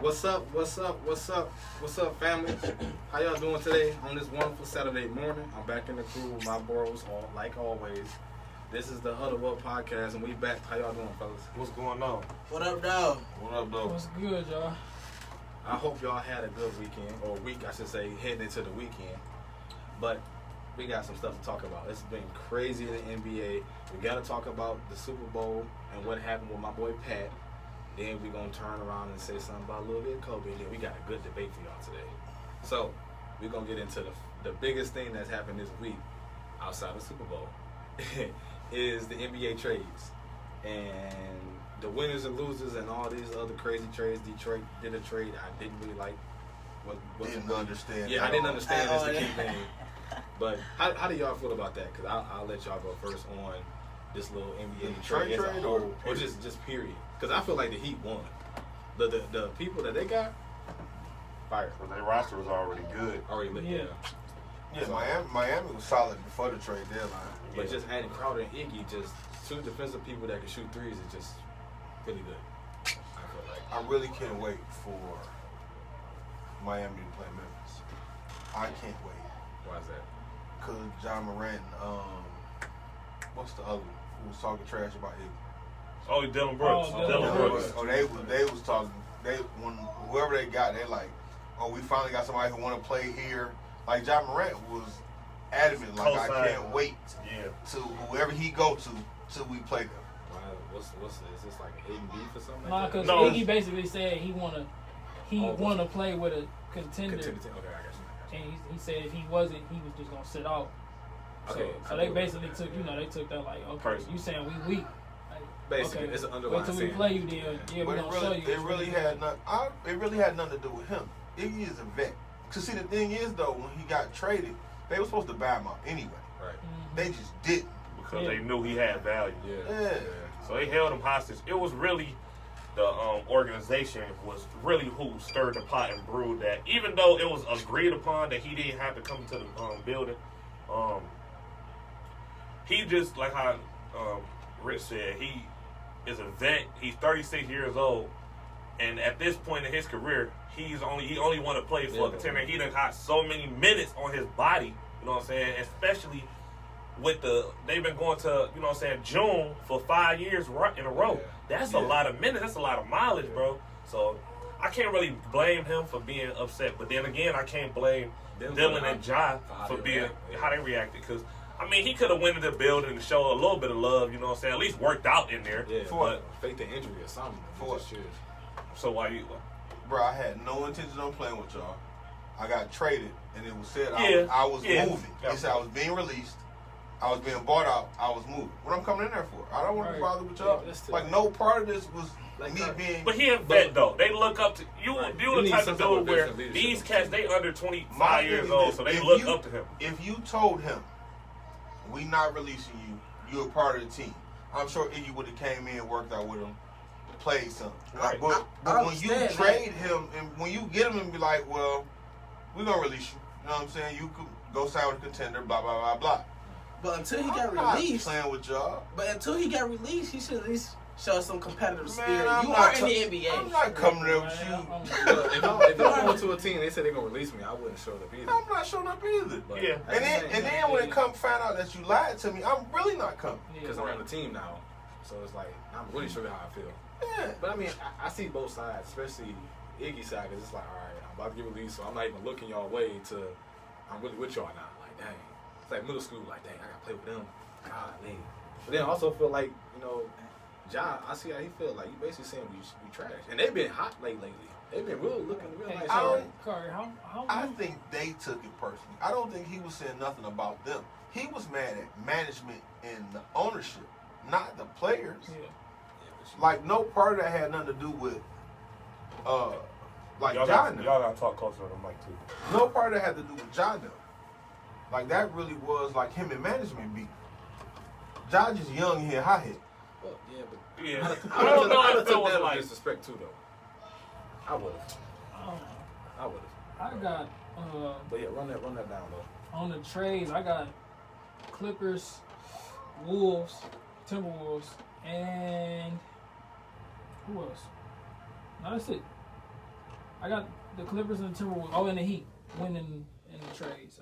What's up, family? How y'all doing today on this wonderful Saturday morning? I'm back in the crew with my bros, like always. This is the Huddle Up podcast, and we back. How y'all doing, fellas? What's going on? What up, dog? What up, though? What's good, y'all? I hope y'all had a good weekend, or week, I should say, heading into the weekend. But we got some stuff to talk about. It's been crazy in the NBA. We got to talk about the Super Bowl and what happened with my boy Pat. Then we're going to turn around and say something about a little bit of Kobe. And then we got a good debate for y'all today. So we're going to get into the biggest thing that's happened this week outside of Super Bowl is the NBA trades. And the winners and losers and all these other crazy trades. Detroit did a trade I didn't really like. Didn't understand. Yeah, I didn't understand that's the key thing. But how do y'all feel about that? Because I'll let y'all go first on this little NBA trade as a whole, or just period. Because I feel like the Heat won. The people that they got, fire. But their roster was already good. Already lit. Yeah. Yeah, Miami was solid before the trade deadline. But just adding Crowder and Iggy, just two defensive people that can shoot threes, is just really good. I feel like. I really can't wait for Miami to play Memphis. I can't wait. Why is that? Because John Morant what's the other one who was talking trash about Iggy? Oh, Dylan Brooks. Dylan Brooks. They was talking. Whoever they got, they like, oh, we finally got somebody who want to play here. Like John Morant was adamant, like I can't wait to whoever he go to till we play them. Why? What's is this like an A&B for something? Nah, Like because that? Iggy basically said he wanna play with a contender. Okay, I got you. And he said if he wasn't, he was just gonna sit out. Okay, So they basically took that like, okay, you saying we weak. Basically, okay, it's an underlying wait till we sin. play you then. Yeah, we're gonna show you. It really had nothing to do with him. Iggy is a vet. Cause see, the thing is though, when he got traded, they were supposed to buy him out anyway. Right. Mm-hmm. They just didn't. Because they knew he had value. Yeah. So they held him hostage. It was really the organization was really who stirred the pot and brewed that. Even though it was agreed upon that he didn't have to come to the building, he just, like how Rich said, he is a vet. He's 36 years old, and at this point in his career, he only want to play for a contender. He done got so many minutes on his body. You know what I'm saying? Especially with they've been going to, you know what I'm saying, June for 5 years in a row. Yeah. That's a lot of minutes. That's a lot of mileage, bro. So I can't really blame him for being upset. But then again, I can't blame Dylan and Ja for being how they reacted. Because, I mean, he could have went into the building and showed a little bit of love, you know what I'm saying? At least worked out in there. Yeah, but fake the injury or something. For just cheers. So why you... Bro, I had no intention on playing with y'all. I got traded, and it was said I was moving. They said I was being released. I was being bought out. I was moving. What I'm coming in there for? I don't want to bother with y'all. Like, no part of this was me being... But he a vet, though. They look up to... You the type of dude where these cats, they under 25 years old, so they look up to him. If you told him, we not releasing you, you're a part of the team, I'm sure Iggy would have came in, worked out with him, played something. Right. But when you trade him, and when you get him and be like, well, we're going to release you. You know what I'm saying? You could go sign with a contender, blah, blah, blah, blah. But until he got released, playing with y'all. But until he got released, he should at least show some competitive spirit. Man, You are in the NBA. I'm not coming there with you. If I'm going to a team, they say they're going to release me, I wouldn't show up either. I'm not showing up either. But Yeah. And then when it find out that you lied to me, I'm really not coming. Because I'm on the team now. So it's like, I'm really sure how I feel. Yeah. But I mean, I see both sides, especially Iggy's side, because it's like, all right, I'm about to get released, so I'm not even looking y'all way to, I'm really with y'all now. Like, dang. It's like middle school, like, dang, I got to play with them. God, dang. But then I also feel like, you know, Ja, I see how he feel. Like, you basically saying we trash. And they've been hot lately. They've been looking real nice. I think they took it personally. I don't think he was saying nothing about them. He was mad at management and the ownership, not the players. Yeah. Like, no part of that had nothing to do with, like, y'all John. Y'all gotta talk closer to the mic, too. No part of that had to do with John. Like, that really was, like, him and management beat. John just young here, hot head. Well, yeah, but Yeah. I don't know. I would feel have that like disrespect, too, though. I would have. I would have. I got But yeah, run that down, though. on the trades. I got Clippers, Wolves, Timberwolves, and who else? No, that's it. I got the Clippers and the Timberwolves. Oh, and the Heat winning in the trades.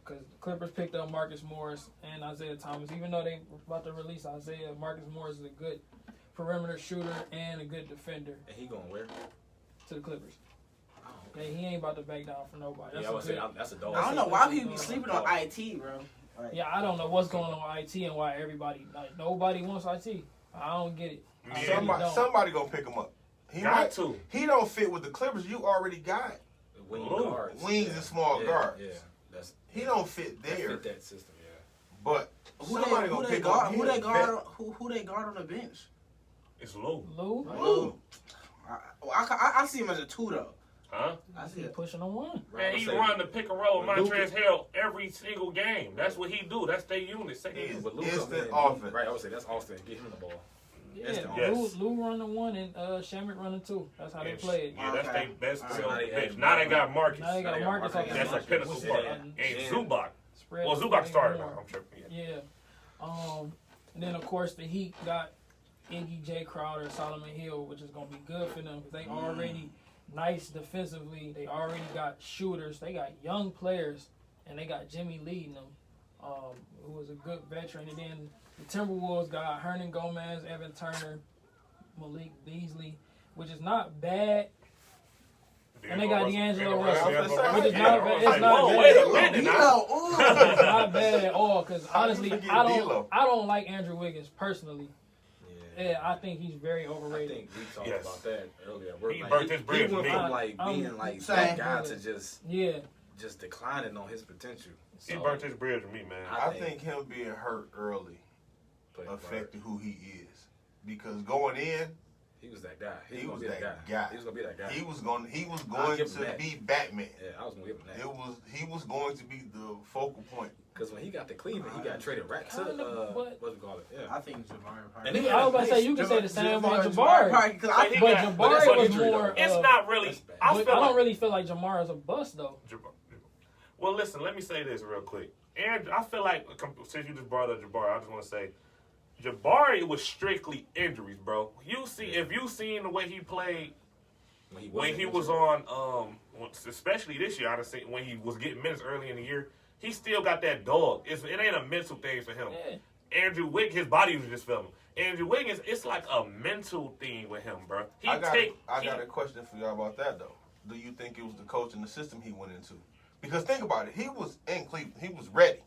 Because the Clippers picked up Marcus Morris and Isaiah Thomas. Even though they were about to release Isaiah, Marcus Morris is a good perimeter shooter and a good defender. And he going where? To the Clippers. Oh, okay. Yeah, he ain't about to back down for nobody. Yeah, I would say that's a dog. I don't know why people be sleeping on IT, bro. Like, Yeah, I don't know what's going on with IT and why everybody, like, nobody wants IT. I don't get it. I really don't. Somebody gonna pick him up. He don't fit with the Clippers. You already got Wing guards. wings and small guards. Yeah, he don't fit there. Fit that system, yeah. But who somebody gonna pick up him. Who they guard on the bench? It's Lou. Lou. I see him as a 2 though. Huh? I see He it. pushing on 1. Man, he run the pick and roll with Montrezl Harrell every single game. That's what he do. That's their unit. But Lou Instant come in, offense. Right, I would say that's Austin. Get him the ball. Yeah, Lou running 1 and Shamit running 2. That's how they play it. Yeah, that's their best Right. Now they got Marcus. Now they got Marcus on That's a pinnacle part. And Zubac. Spread Well, Zubac started now. I'm tripping. Yeah. And then, of course, the Heat got Iggy, J. Crowder, Solomon Hill, which is going to be good for them because they already nice defensively. They already got shooters. They got young players, and they got Jimmy leading them, who was a good veteran. And then the Timberwolves got Hernan Gomez, Evan Turner, Malik Beasley, which is not bad. And they got D'Angelo Russell. It's not Wait a minute now. It's not bad at all because honestly, I don't like Andrew Wiggins personally. Yeah, I think he's very overrated. I think we talked about that earlier. He burnt his bridge. He went from like being like that guy to just declining on his potential. He burnt his bridge with me, man. I think him being hurt early affected who he is because going in. He was that guy. He was that guy. He was gonna be that guy. He was going to be Batman. Yeah, I was gonna give him that. He was going to be the focal point. Because when he got to Cleveland, he got traded right to what's it called? Yeah. I think Jabari. And I was about to say you can say the same about Jabari. But Jabari was more. It's not really. I don't really feel like Jamar is a bust though. Well, listen. Let me say this real quick. And I feel like since you just brought up Jabari, I just want to say. Jabari was strictly injuries, bro. If you seen the way he played when he was on, especially this year, I'd say when he was getting minutes early in the year, he still got that dog. It ain't a mental thing for him. Yeah. Andrew Wiggins, his body was just feeling. Andrew Wiggins, it's like a mental thing with him, bro. I got a question for y'all about that though. Do you think it was the coach and the system he went into? Because think about it, he was in Cleveland, he was ready.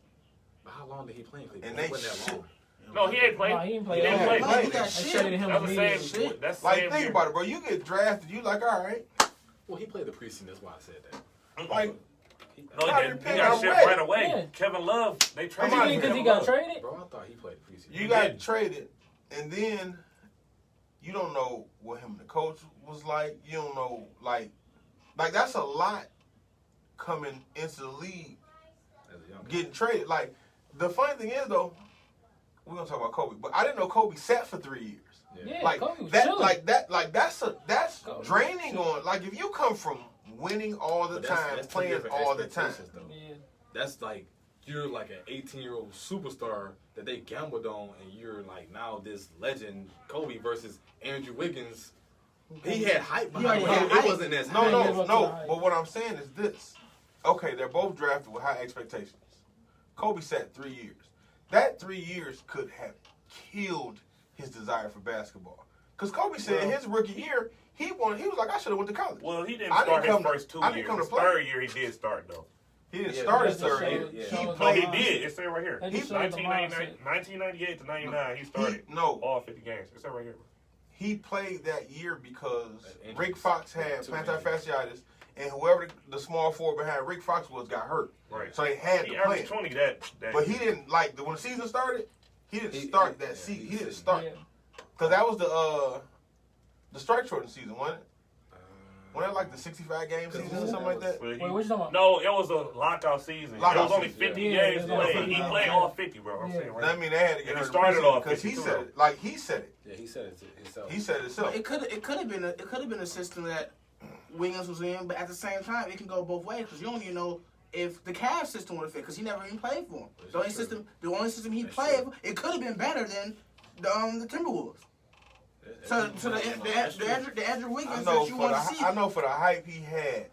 But how long did he play in Cleveland? And they that long. No, he ain't played. No, he didn't play. He didn't play. He got shit. That's the like, same think year. about it, bro. You get drafted, you like, all right. Well, he played the preseason. That's why I said that. Like, no, he got shit right away. Yeah. Kevin Love, they traded him because he got traded. Bro, I thought he played the preseason. You got traded, and then you don't know what him and the coach was like. You don't know, like that's a lot coming into the league, getting traded. Like, the funny thing is, though, we're gonna talk about Kobe, but I didn't know Kobe sat for 3 years. Yeah, like Kobe was that, chilling. that's draining on. Like, if you come from winning all the time, that's playing all the time. Yeah. That's like you're like an 18-year-old superstar that they gambled on, and you're like now this legend Kobe versus Andrew Wiggins. He had hype behind him. It wasn't as high. No. But what I'm saying is this. Okay, they're both drafted with high expectations. Kobe sat 3 years. That 3 years could have killed his desire for basketball. Because Kobe said in his rookie year, he was like, I should have went to college. Well, he didn't start his first 2 years. His third year, he did start, though. He didn't start his third year. He did. It's there right here. 1998 to 99, he started all 50 games. It's there right here. He played that year because Rick Fox had plantar fasciitis, and whoever the small forward behind Rick Fox got hurt. Right. So they had to play. 20 that but he didn't, like, when the season started, he didn't start that season. He didn't start. Because that was the strike shortened season, wasn't it? Wasn't it like the 65-game season or something like that? Wait, what you talking about? No, it was a lockout season. It was only 50 games played. He played all 50, bro. I'm saying, right? I mean, they had to get it started off because he said it. Like, he said it. Yeah, he said it himself. He said it himself. It could have been a system that Wiggins was in, but at the same time, it can go both ways because you don't even know if the Cavs system would have fit because he never even played for him. The only system he played, it could have been better than the Timberwolves. So the Andrew Wiggins that you want to see. I know for the hype he had,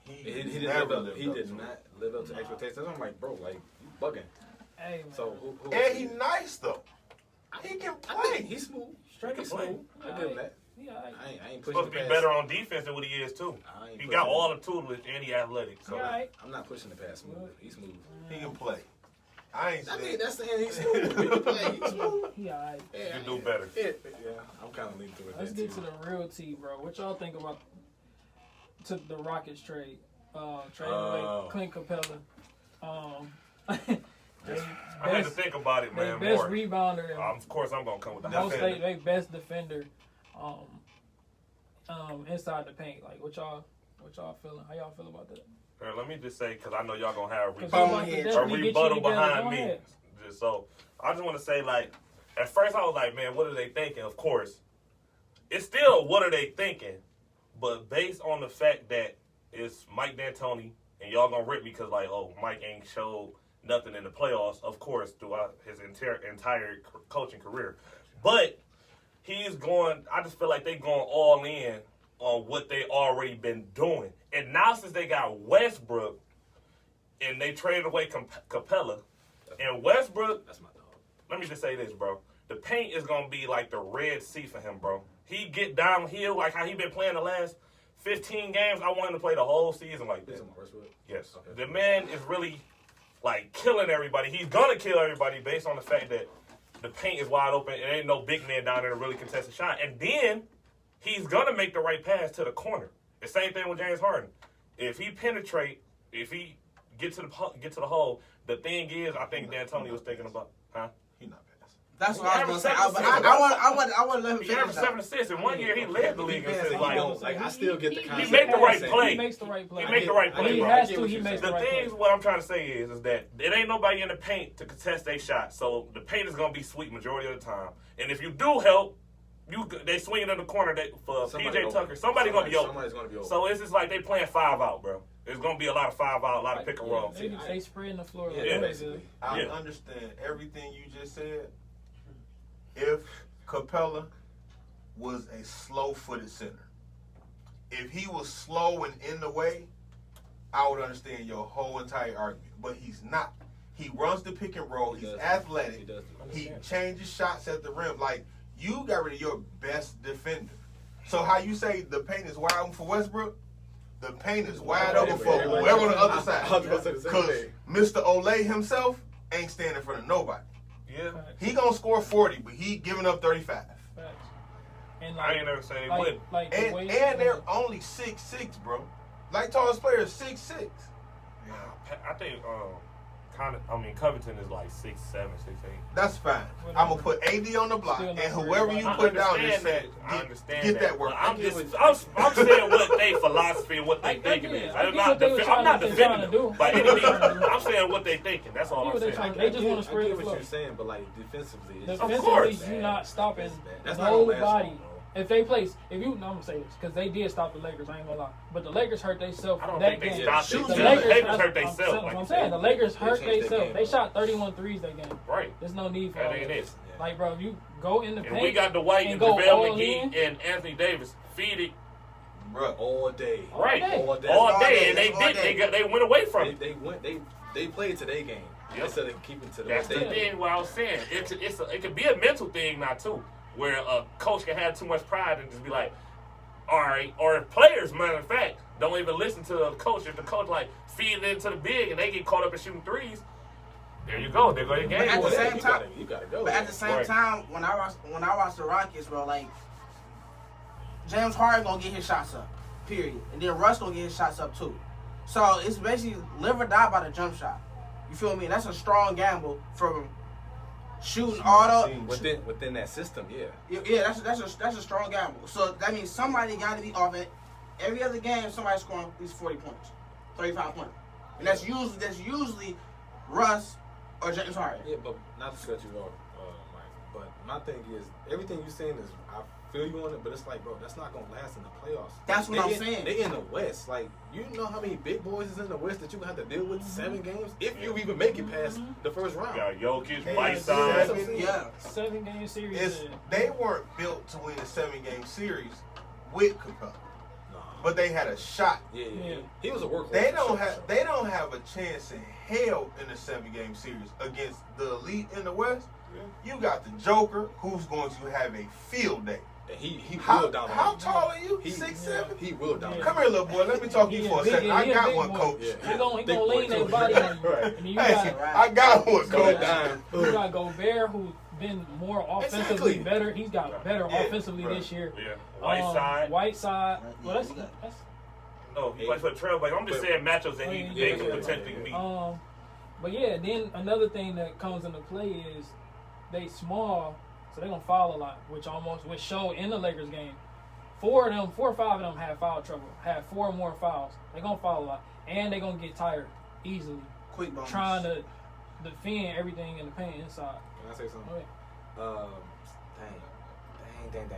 he did not live up to expectations. I'm like, bro, like you bugging. Hey, man. So who and he nice though. He can play. He's smooth. Straight He's smooth. I give him that. Yeah, I ain't pushing supposed to be past. better on defense than what he is too. He got all the tutelage and he athletic. So I'm not pushing the pass smooth. He's smooth. He can play. I mean, that's saying he's smooth. He can play. He's smooth. Yeah, you can do better. Yeah, I'm kind of leaning towards let's that get too. to the real tea, bro. What y'all think about the Rockets trade? Trading away Clint Capella. I had to think about it, man. Best more. rebounder. Of course, I'm gonna come with the Most defender. they best defender. Inside the paint. Like what y'all feeling? How y'all feel about that? Let me just say, because I know y'all gonna have a a rebuttal behind me. So I just want to say, like, at first I was like, man, what are they thinking? Of course, it's still what are they thinking, but based on the fact that it's Mike D'Antoni, and y'all gonna rip me because like, oh, Mike ain't showed nothing in the playoffs, of course, throughout his entire coaching career, but he's going. I just feel like they going all in on what they already been doing. And now since they got Westbrook and they traded away Capella, and Westbrook, That's my dog. let me just say this, bro. The paint is going to be like the Red Sea for him, bro. He get downhill like how he been playing the last 15 games. I want him to play the whole season like this. Yes. Okay. The man is really like killing everybody. He's going to kill everybody based on the fact that the paint is wide open and there ain't no big man down there to really contest a shot. And then he's going to make the right pass to the corner. The same thing with James Harden. If he penetrate, if he get to the hole, the thing is, I think D'Antoni was thinking about, He not passing. That's what I was going to say. I want to let him He finish averaged 7 assists. In 1 year, he led the league in assists. Like I still get the concept. He make the right play. He makes the right play. He make the right play. He bro. has to. He makes the The right thing play. is, what I'm trying to say is that it ain't nobody in the paint to contest their shot. So the paint is gonna be sweet majority of the time. And if you do help, they swinging in the corner for PJ Tucker. Somebody's gonna be open. So it's just like they playing 5 out, bro. There's gonna be a lot of 5 out, a lot of pick and roll. They spreading the floor. Yeah, basically. I understand everything you just said. If Capella was a slow-footed center, if he was slow and in the way, I would understand your whole entire argument. But he's not. He runs the pick and roll. He's athletic. He changes shots at the rim. Like, you got rid of your best defender. So how you say the paint is wide open for Westbrook? The paint is wide open for whoever on the other side. Because Mr. Olay himself ain't standing in front of nobody. Yeah. He gonna score 40, but he giving up 35. And I ain't never saying he wouldn't. And they're only 6'6", bro. Like tallest player is 6'6". Yeah, I think Covington is like 6'7", 6'8". That's fine. I'm gonna put AD on the block, and whoever you put down there, get that work. I'm saying what they philosophy and what they thinking is. I'm not defending them by any means. I'm saying what they thinking. That's all I'm saying. They just want to spread the what floor. you're saying, but like defensively, You're not stopping that's not gonna last nobody. long, bro. If they place, I'm gonna say this because they did stop the Lakers. I ain't gonna lie, but the Lakers hurt themselves. I don't that think game. they stopped The it. Lakers hurt themselves. I'm saying the Lakers hurt changed their themselves. game, They bro. shot 31 threes that game. Right. There's no need for That all ain't that. it. Like, bro, if you go in the And paint, we got Dwight and go JaVale all McGee in. and Anthony Davis feed it Bro, all day. right All day. all day, and All day. they went away from it. They played today's game Yep. instead of keeping to the That's the day. thing. What I was saying, it could be a mental thing now too, where a coach can have too much pride and just be like, all right, or if players, matter of fact, don't even listen to the coach. If the coach like feed it into the big and they get caught up in shooting threes, there you go. There go your game. But at the same time, you gotta go. But at the same Right. time, when I watch the Rockets, bro, like James Harden gonna get his shots up, period, and then Russ gonna get his shots up too. So it's basically live or die by the jump shot. You feel me? That's a strong gamble from shooting all the within that system, yeah. Yeah, that's a strong gamble. So that means somebody got to be off it. Every other game, somebody's scoring at least 40 points, 35 points, and that's usually Russ or James Harden. Yeah, but not to cut you off, Mike. But my thing is, everything you're saying is, I feel you on it, but it's like, bro, that's not gonna last in the playoffs. That's what I'm saying. They in the West. Like, you know how many big boys is in the West that you gonna have to deal with 7 games if you even make it past the first round. Yeah, Jokic, Whiteside. 7-game series. They weren't built to win a 7-game series with Capella. But they had a shot. Yeah. He was a workhorse. They don't have a chance in hell in a 7-game series against the elite in the West. Yeah. You got the Joker, who's going to have a field day. And he will dominate. How tall are you? 6'7"? He will dominate. Come here, little boy. Let me talk to you for a second. I got one, coach. He gonna lean that body on you. Right. And you I got one, coach. You got Gobert, who's been more offensively better. He's got better offensively this year. Yeah. Whiteside. Well, that's no, he plays for the Trailblazers. I'm just saying matchups that they could potentially meet. But yeah, then another thing that comes into play is they small, so they're gonna foul a lot, which showed in the Lakers game. 4 or 5 of them had foul trouble, had 4 or more fouls. They're gonna foul a lot, and they're gonna get tired easily. Quick bonus. Trying to defend everything in the paint inside. Can I say something? Okay. Dang.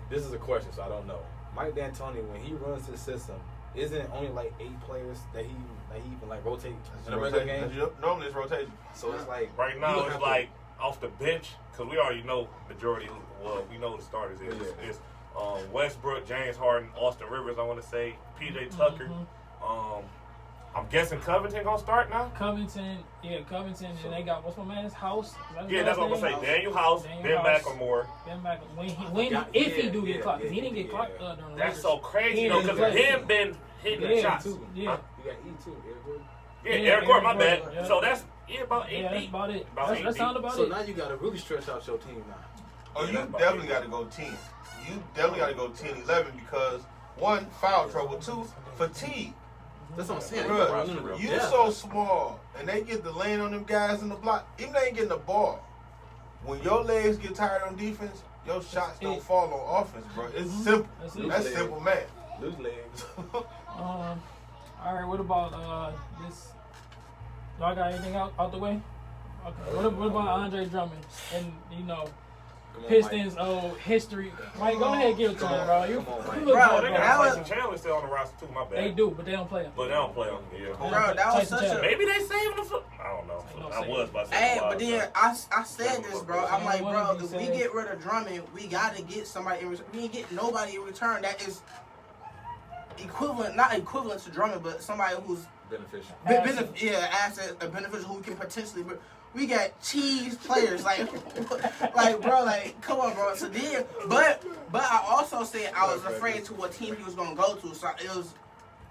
This is a question, so I don't know. Mike D'Antoni, when he runs his system, isn't it only like 8 players that he even like rotate in a regular game? Normally it's rotation. So it's like right now it's like off the bench because we already know majority. Well, we know the starters is. It's Westbrook, James Harden, Austin Rivers. I want to say PJ Tucker. I'm guessing Covington gonna start now. Covington, and they got what's my man's House? That's what I'm gonna say. Daniel House, Ben McLemore. If he do get clocked, because he didn't get clocked during the That's so crazy though, because him been hitting the shots. You got E too, Eric Gordon. Eric Gordon, my bad. Yeah. So that's about 8 that's deep. about it. That sound about so it. So now you gotta really stretch out your team now. Oh, you definitely got to go 10. You definitely got to go 10, 11 because 1, foul trouble, 2, fatigue. That's what I'm saying. Bruh, you so small, and they get the lane on them guys in the block. Even they ain't getting the ball. When your legs get tired on defense, your shots don't fall on offense, bro. It's simple. That's simple, man. Loose legs. All right. What about this? Y'all got anything out the way? Okay. What about Andre Drummond and Pistons history? Mike, go ahead and give it to him, bro. You they got Tyson Chandler still on the roster too. My bad. They do, but they don't play him. Yeah. Bro, that was such a. Maybe they saving him for. I don't know. I was about to say. Hey, but then I said this, bro. I'm like, bro, if we get rid of Drummond, we gotta get somebody in return. We ain't get nobody in return that is not equivalent to Drummond, but somebody who's beneficial. Asset, a beneficial who can potentially. We got cheese players, like, bro, like, come on, bro. So then, but I also said I was afraid to what team he was gonna go to. So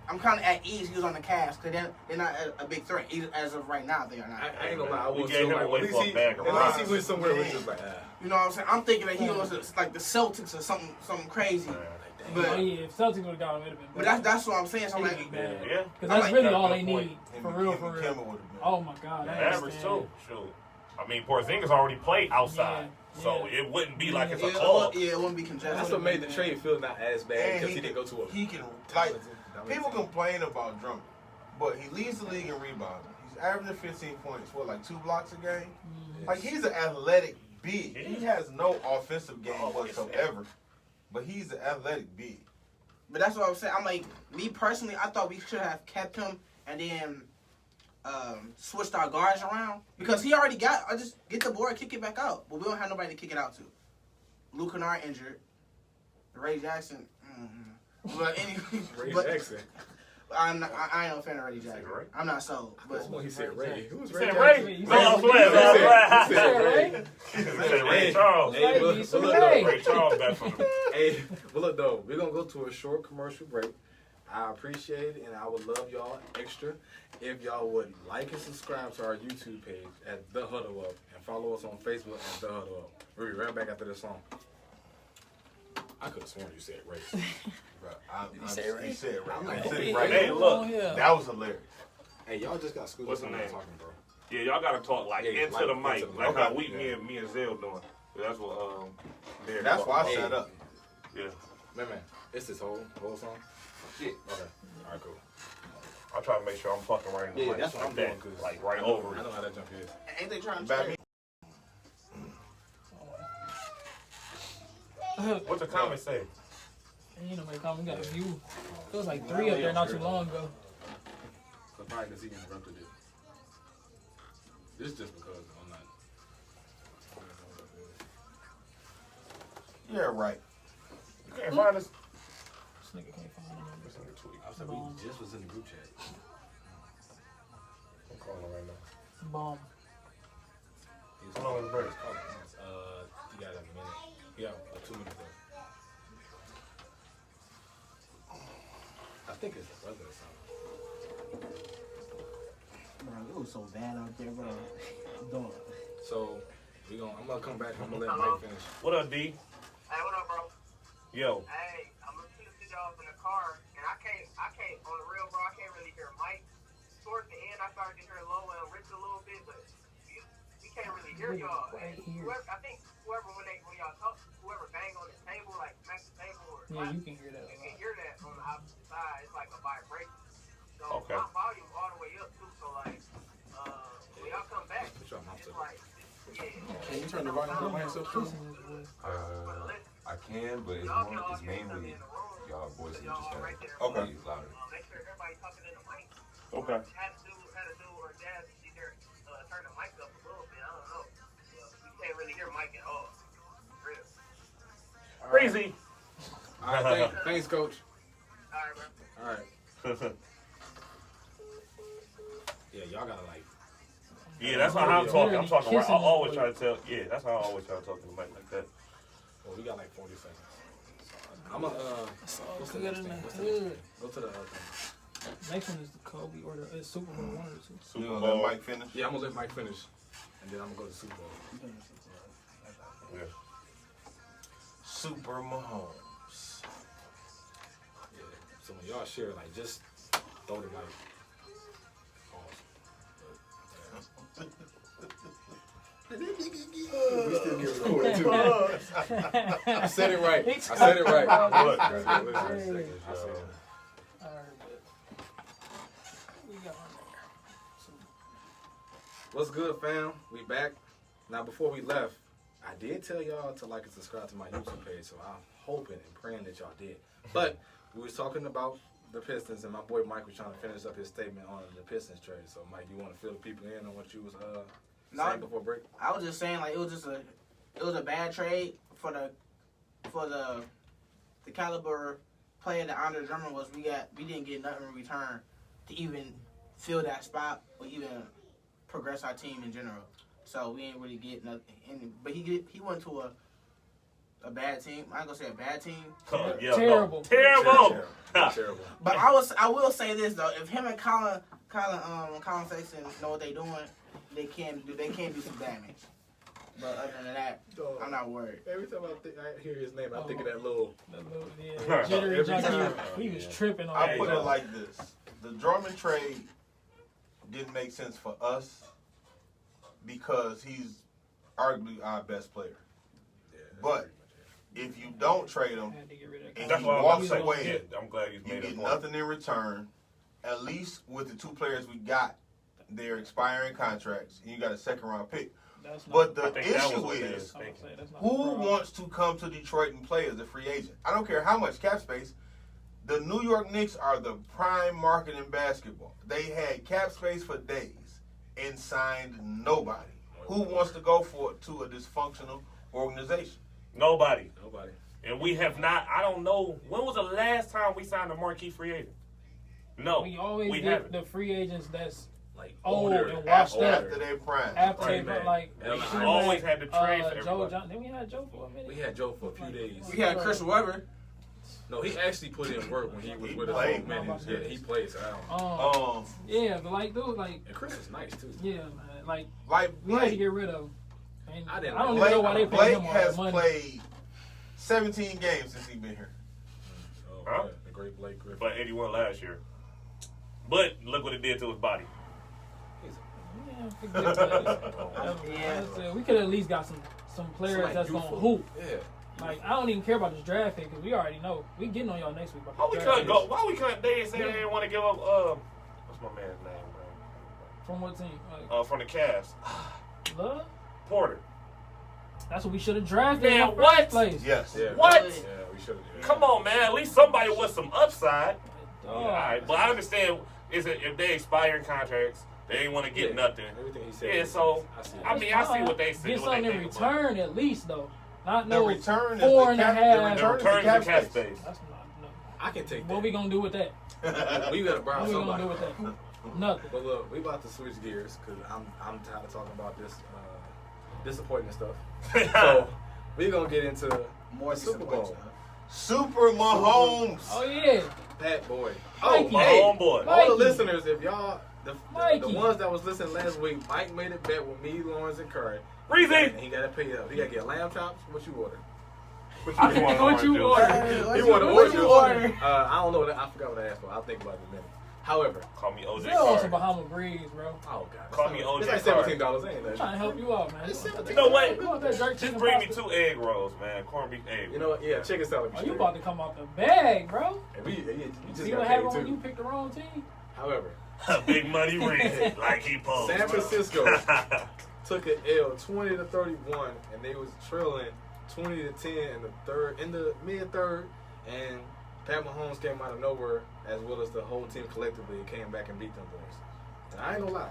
I'm kind of at ease. He was on the Cavs because they're not a big threat as of right now. They are not. I ain't gonna lie. I was gave him away for a bag of rocks. At least he went somewhere with just like, You know what I'm saying? I'm thinking that he was like the Celtics or something crazy. But if Celtics would have got him, it would have been. But that's what I'm saying. So I'm like, yeah, because that's really all they need for real. Oh my God, average too. Shoot. I mean, Porzingis already played outside, so it wouldn't be like it's a club. Yeah, it wouldn't be congested. That's what made the trade feel not as bad because he didn't go to a. He can people complain about Drummond, but he leads the league in rebounding. He's averaging 15 points, like 2 blocks a game. Like he's an athletic big. He has no offensive game whatsoever. But he's an athletic big. But that's what I'm saying. I'm like, me personally, I thought we should have kept him and then switched our guards around. Because he already I just get the board, kick it back out. But we don't have nobody to kick it out to. Luke Kennard injured. Ray Jackson. But anyway. Jackson. I ain't no fan of Ray Jackson. I'm not sold. But he said Ray. Who was Ray? Ray? No, I'm playing. He said Ray. He said Ray Charles. Ray Charles back from him. Hey, well look though, we're gonna go to a short commercial break. I appreciate it, and I would love y'all extra if y'all would like and subscribe to our YouTube page at The Huddle Up and follow us on Facebook at The Huddle Up. We'll be right back after this song. I could have sworn you said Ray. He said Ray. Hey, look, that was hilarious. Hey, y'all just got schooled. What's the name? Talking, bro. Yeah, y'all gotta talk like into the mic, like how me and Zell doing. That's what that's why I set up. Yeah. Man, it's this whole song. Yeah. Okay. All right, cool. I'll try to make sure I'm fucking right in the mic. That's what I'm doing, cause like right over it. I know how that jump is. Ain't they trying to What's the comment say? You know, my comment got a view. It was like 3 up there not too long ago. So probably because he interrupted it. This just because I'm not. Yeah, right. You can't find us. This nigga can't find the number. I said we just was in the group chat. I'm calling him right now. Bomb. He's How long is the break? You got a minute. Yeah, 2 minutes left. I think it's a brother or something. Bro, it was so bad out there, bro. Dog. So I'm gonna come back. I'm gonna let Mike finish. What up, D? Hey, what up, bro? Yo. Hey, I'm listening to y'all in the car, and I can't, on the real, bro, I can't really hear Mike. Towards the end, I started to hear Lola and Rich a little bit, but we can't really hear y'all. And I think whoever, when y'all talk, whoever bang on the table, like smack the table or Yeah, you can hear that. you can hear that on the opposite side. It's like a vibration. So Okay. my volume all the way up, too, so like, when y'all come back, it's like, Can you turn the volume on myself too? I can, but it's mainly y'all voices just Okay. be louder. make sure everybody's talking in the mic. Okay. Had to do, or Jazz, either turn the mic up a little bit. I don't know. You can't really hear Mike at all. Real. Crazy. All right, thanks, Coach. All right, bro. All right. Yeah, y'all gotta like. Yeah, that's how I'm talking. I'm talking right. I always try to tell. Yeah, that's how I always try to talk to the mic like that. Well, we got like 40 seconds. I'm gonna what's the Good next in thing? the What's the hood. next thing? Go to the other thing. Next one is the Kobe or the Super Bowl 1 or 2. You Super gonna Bowl. let Mike finish? Yeah, I'm gonna let Mike finish, and then I'm gonna go to Super Bowl. Yeah. Super Mahomes. Yeah. So when y'all share, like, just throw the mic. We still get recorded too. I said it right. I said it right. Good. I said it. Alright, we got one there. What's good, fam? We back. Now, before we left, I did tell y'all to like and subscribe to my YouTube page, so I'm hoping and praying that y'all did. But we was talking about the Pistons, and my boy Mike was trying to finish up his statement on the Pistons trade. So, Mike, you want to fill the people in on what you was saying before break? I was just saying, like, it was a bad trade for the caliber player that Andre Drummond was. We didn't get nothing in return to even fill that spot or even progress our team in general. So we ain't really get nothing. But he went to a bad team. I ain't gonna say a bad team. Yeah, Terrible. No. Terrible. Terrible. But I will say this though: if him and Colin Sexton know what they doing, they can do some damage. But other than that, I'm not worried. Every time I hear his name, I think of that little. Jittery junkie. He was tripping on I that. put it like this: the Drummond trade didn't make sense for us because he's arguably our best player. Yeah, But if you don't trade him Had to get rid of and That's he why walks I'm away, saying. I'm glad you you made a get point. nothing in return. At least with the two players we got, they're expiring contracts, and you got a second-round pick. That's not But the I think that was issue what they is, was I would thinking. say that's not the who problem. wants to come to Detroit and play as a free agent? I don't care how much cap space. The New York Knicks are the prime market in basketball. They had cap space for days and signed nobody. Who wants to go to a dysfunctional organization? Nobody. Nobody. And we have not. I don't know. When was the last time we signed a marquee free agent? No, We always we get haven't. the free agents that's Like old older and washed up. After their prime. After Right, they man. like We Shoemaker, always had to trade for Joe everybody. Johnson. Then we had Joe for a minute. We had Joe for a few days. We had Chris Webber. No, he actually put in work when he was with us for played. a minute. Yeah, he played. So I don't. Yeah, but like dude, like And Chris is nice too. yeah, man, like Like we had to Blake. get rid of. And I didn't I don't like even know why they paid Blake him all has that money. played 17 games since he's been here. Oh, Huh? yeah, the great Blake Griffin. But 81 last year. But look what it did to his body. Yeah, forget that. Yeah. We could at least got some players Somebody that's gonna youthful. hoop. Yeah. Like I don't even care about this draft pick because we already know we getting on y'all next week. Why About we the couldn't draft go? Why we couldn't? They didn't say they didn't want to give up. What's my man's name, picks. From what team? Like, From the Cavs, Love? Porter. That's what we should have drafted Man, in the what? first place. Yes. Yeah, What? Yeah, we should have. Come on, man. At least somebody with some upside. Oh. All right, but I understand if they expiring contracts, they ain't want to get nothing. Everything he said. Yeah, so I see what they say. Get something in return at least though. Not The no return is four the and a cap. half. The return is the cap space. That's not, no. I can take that. What we gonna do with that? We gotta borrow What we gonna somebody. do with that? Nothing. But look, we about to switch gears because I'm tired of talking about this disappointing stuff. So we're gonna get into More the Super Bowl. Super Mahomes. Oh yeah. Pat Boy. Mikey. My hey, homeboy. all Mikey. the listeners, if y'all the Mikey. ones that was listening last week, Mike made a bet with me, Lawrence, and Curry. Breezy. And he got to pay up. He got to get lamb chops. What you order? I just want What you to order? You want to What you order? I don't know. I forgot what I asked for. I'll think about it in a minute. However, Call me OJ Still on some Carr. Bahama Breeze, bro. oh god, Call me OJ It's like Carr. $17, ain't I'm that? trying to help you out, man. It's You know what? You want that jerk Just chicken bring me pasta? 2 egg rolls, man. Corned beef egg. You know what? Yeah, chicken salad. Oh, you about to come out the bag, bro. You just See got what paid happened when too. you picked the wrong team? However, Big money Reezy, like he posed. San bro. Francisco took an L 20-31, and they was trailing 20-10 in the mid third, and Pat Mahomes came out of nowhere, as well as the whole team collectively, and came back and beat them boys. And I ain't gonna lie,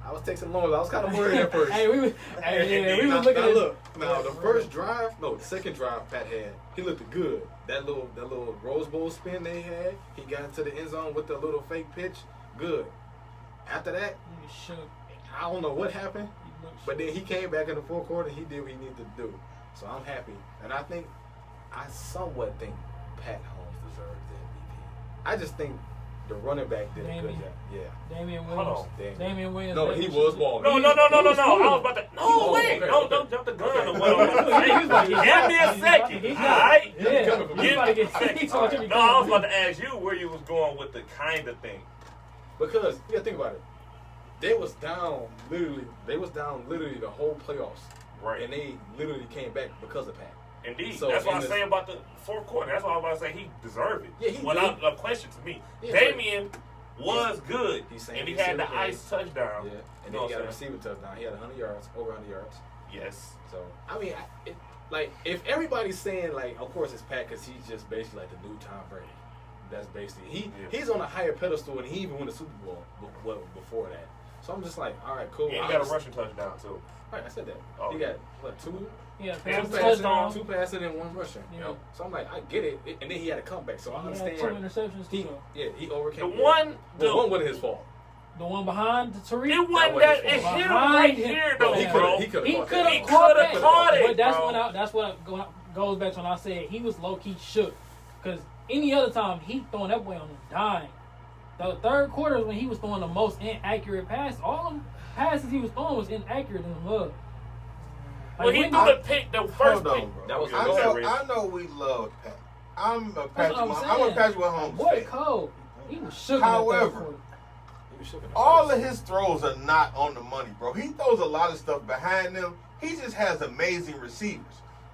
I was taking loans. I was kind of worried at first. Hey, we was Now, looking now at look. Now the first drive, no, the second drive Pat had, he looked good. That little Rose Bowl spin they had, he got into the end zone with the little fake pitch, good. After that, You shook. I don't know what happened, You looked but then he came back in the fourth quarter. He did what he needed to do. So I'm happy, and I somewhat think Pat Holmes deserves the MVP. I just think the running back did a good Damian. job. Yeah. Damian Hold Williams. on. Damian Williams. No, he was balling. No. I was about to. No, Oh, wait. okay, Don't okay. jump the gun Okay. or whatever. Give me a second. He's All not- right. Yeah, he's about to get Give me a he's second. about to be No, I was coming. about to ask you where you was going with the kind of thing. Because you gotta think about it. They was down literally the whole playoffs. Right. And they literally came back because of Pat. Indeed. So That's what in I the- say about the fourth quarter. That's why I was about to say he deserved it. Yeah, he Without did. a question to me. Yeah, Damian was good. He's saying And he he's had the still ice touchdown. Yeah. And You then know he got a what I'm saying? receiving touchdown. He had 100 yards, over 100 yards. Yes. So I mean, if everybody's saying like, of course it's Pat because he's just basically like the new Tom Brady. That's basically he's on a higher pedestal and he even won the Super Bowl before that. So I'm just like, all right, cool. And he got a rushing touchdown too. Right, I said that. Oh. He got what, two? Yeah, Yeah, pass two touchdown. Two passing and one rushing. Yeah. So I'm like, I get it. And then he had a comeback, so I He understand. had 2 interceptions too. He The overcame it. one, Well, one wasn't his fault. The one behind the Tariq. it wasn't wasn't that. his It fault. hit him Behind right him. here No, though, he bro. could He have could have He caught coulda that. caught it, But that's bro. that's what goes back to when I said he was low key shook. Because any other time he throwing that boy on the dime. The third quarter is when he was throwing the most inaccurate pass. All them passes he was throwing was inaccurate in the mud. When he threw the pick, the first Hold on, pick. bro. That was I know we love Pat. I'm a Patrick Mahomes Boy, fan. cold. He was shook. However, in that third quarter. He was shook in the All first. of his throws are not on the money, bro. He throws a lot of stuff behind them. He just has amazing receivers.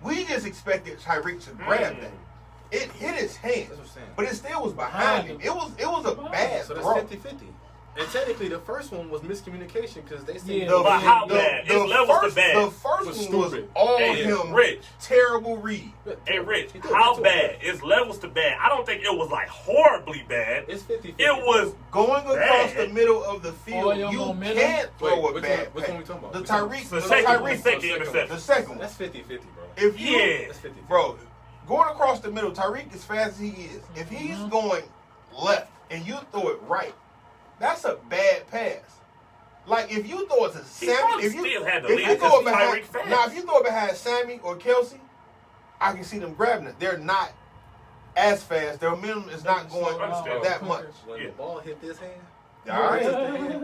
We just expected Tyreek to grab that. It hit his hand, That's what I'm saying. but it still was behind him. It was a bad So throw. that's 50-50. And technically, the first one was miscommunication because they said Yeah. But how bad? It's levels to bad. The first Was one was stupid. all Hey, him. Rich. Terrible read. Hey, Rich, He did how it too. bad? It's levels to bad. I don't think it was like horribly bad. It's 50-50. It was Going across Bad. the middle of the field, Oh, you you on middle? can't throw Wait, a which bad one we pass. talking about? The Which one? Tyreek, the the second one. Tyreek, Second one. interception. the second one. That's 50-50, bro. If you, Yeah. That's 50-50. bro, going across the middle, Tyreek as fast as he is, if he's going left and you throw it right, that's a bad pass. Like if you throw it to Sammy, probably if you still had to if lead you it throw it 'cause behind, Tyreek fast. now if you throw it behind Sammy or Kelsey, I can see them grabbing it. They're not as fast. Their minimum is not going Understand. that much. When Yeah. the ball hit this hand, All right, Yeah.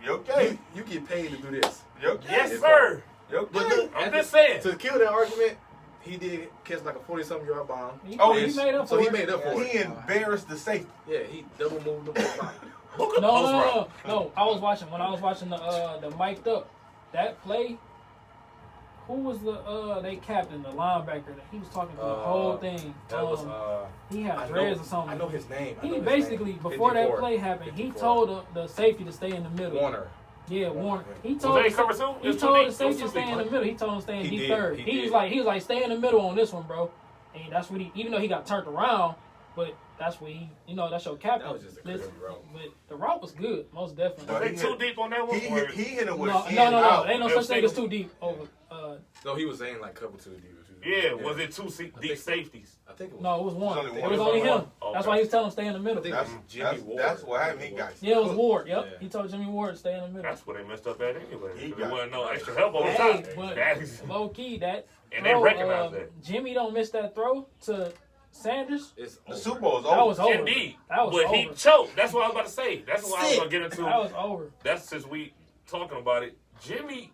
you okay? you get paid to do this. You okay? Yes, sir. You But okay? look, I'm at just the- saying. To kill that argument, he did catch like a 40-something yard bomb. Oh, he yes. made up So for he it. made up for it. He embarrassed the safety. Yeah, he double moved the ball. Look at No, post no, route. no. I was watching the mic'd up that play. Who was they captain, the linebacker? He was talking through the whole thing. That was He had I dreads know- or something. I know his name. I know He his basically name. before that 54. play happened, he 54. told the safety to stay in the middle. Warner. Yeah, Warren. He Was told they cover two? he It's told too the deep. safety It's to too stay in the deep. middle. He told him to stay in He deep did, third. he He was did. like stay in the middle on this one, bro. And that's what he, even though he got turned around, but that's what he, that's your captain. That was just a crazy route. But the route was good, most definitely. Was they too deep on that one? He hit it with No, in no. out. Ain't no It such was thing as single. too deep over. No, he was saying like cover two deep. Yeah, was it two deep safeties? I think it was. No, it was one. It was only It one. was only him. Okay. That's why he was telling him stay in the I middle. think That's, it was Jimmy that's, Ward. that's what happened. He got Yeah, it was Ward. Yep. Yeah. He told Jimmy Ward to stay in the middle. That's where they messed up at anyway. He There got- wasn't no extra help on the Hey, top. but That is, low key that. and they throw, recognize that. Jimmy don't miss that throw to Sanders. It's the over. Super Bowl's That over. was over. Indeed. That was But over. he choked. That's what I was about to say. That's what I was Sick. going to get into. That was over. That's since we talking about it. Jimmy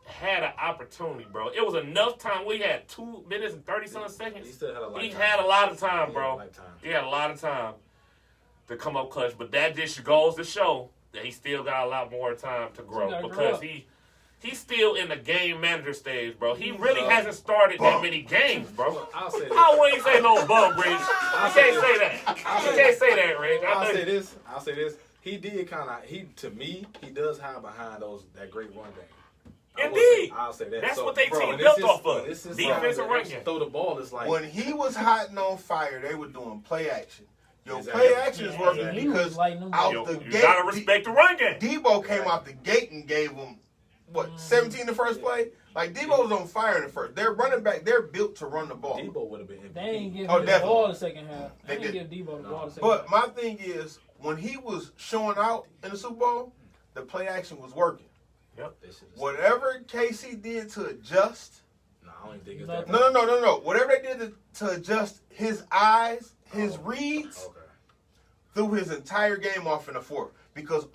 had an opportunity, bro. It was enough time. We had 2 minutes and 30-something seconds. He still had a lot. He had a lot of time, Yeah, bro. lifetime. He had a lot of time to come up clutch. But that just goes to show that he still got a lot more time to grow gotta grow because up. he's still in the game manager stage, bro. He really hasn't started that many games, bro. I'll say this. I wouldn't say no bum, Rich. You can't say that. You can't say that, Rich. I'll say this. He did to me, he does hide behind that great run game. Indeed. I'll say that. That's So, what they bro, team and built this off of. This is Defense and run actually game. throw the ball. It's like When he was hot and on fire, they were doing play action. Yo, Exactly. play action is working he was because lighting them out Yo, the you gate, gotta respect the run game. Debo came out the gate and gave him, 17 the first play? Like, Debo was on fire in the first. Their running back, they're built to run the ball. Debo would have been MVP. They ain't give Oh, him the definitely. ball the second half. They They didn't did. give Debo the ball the second But half. my thing is, when he was showing out in the Super Bowl, the play action was working. They should've- Whatever KC did to adjust, No, I don't even think it's Nothing. that. no. Whatever they did to adjust his eyes, his reads, Okay. threw his entire game off in the fourth. Because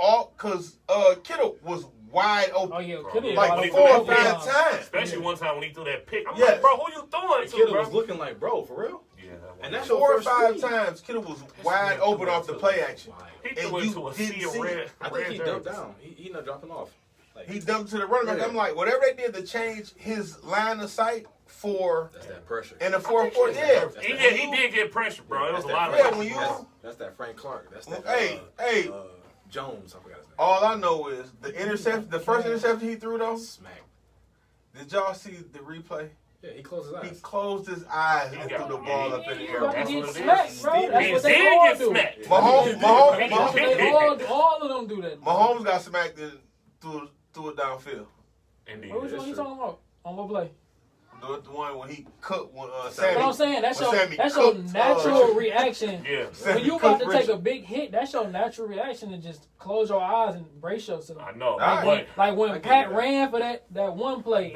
Kittle was wide open. Oh yeah, Bro, Kittle yeah. Like When he 4 or threw that 5 times. Especially one time when he threw that pick. I'm Yes. like, bro, who you throwing to, Kittle bro? was looking like, bro, for real. Yeah, And that's 4 your or first 5 read. times, Kittle was wide open off the play action. he and threw you into a didn't sea of see red. it. I think he red dumped jerseys. down. He not dropping off. Like, He dumped to the running back. Yeah. I'm like, whatever they did to change his line of sight for that's that pressure. in the fourth quarter, that's yeah. that- He did get pressure, bro. It was a That's lot that- of Yeah, when you That's that Frank Clark. That's that. Hey. Jones. I forgot his name. all I know is the interception, the first interception he threw though. Smack. Did y'all see the replay? Yeah, he closed his He eyes. closed his eyes and threw the ball up in the He air. about to That's get what it is. smacked, bro. That's He what they did all get do. smacked. Mahomes They all of them do that. Mahomes got smacked and threw it downfield. Indeed. Which one you talking about? On what play? The one when he cut But Sammy. I'm saying that's When your Sammy natural cooked, reaction. Yeah. When you about to take a big hit, that's your natural reaction to just close your eyes and brace yourself. I know. Alright. But Like I when get Pat that. ran for that one play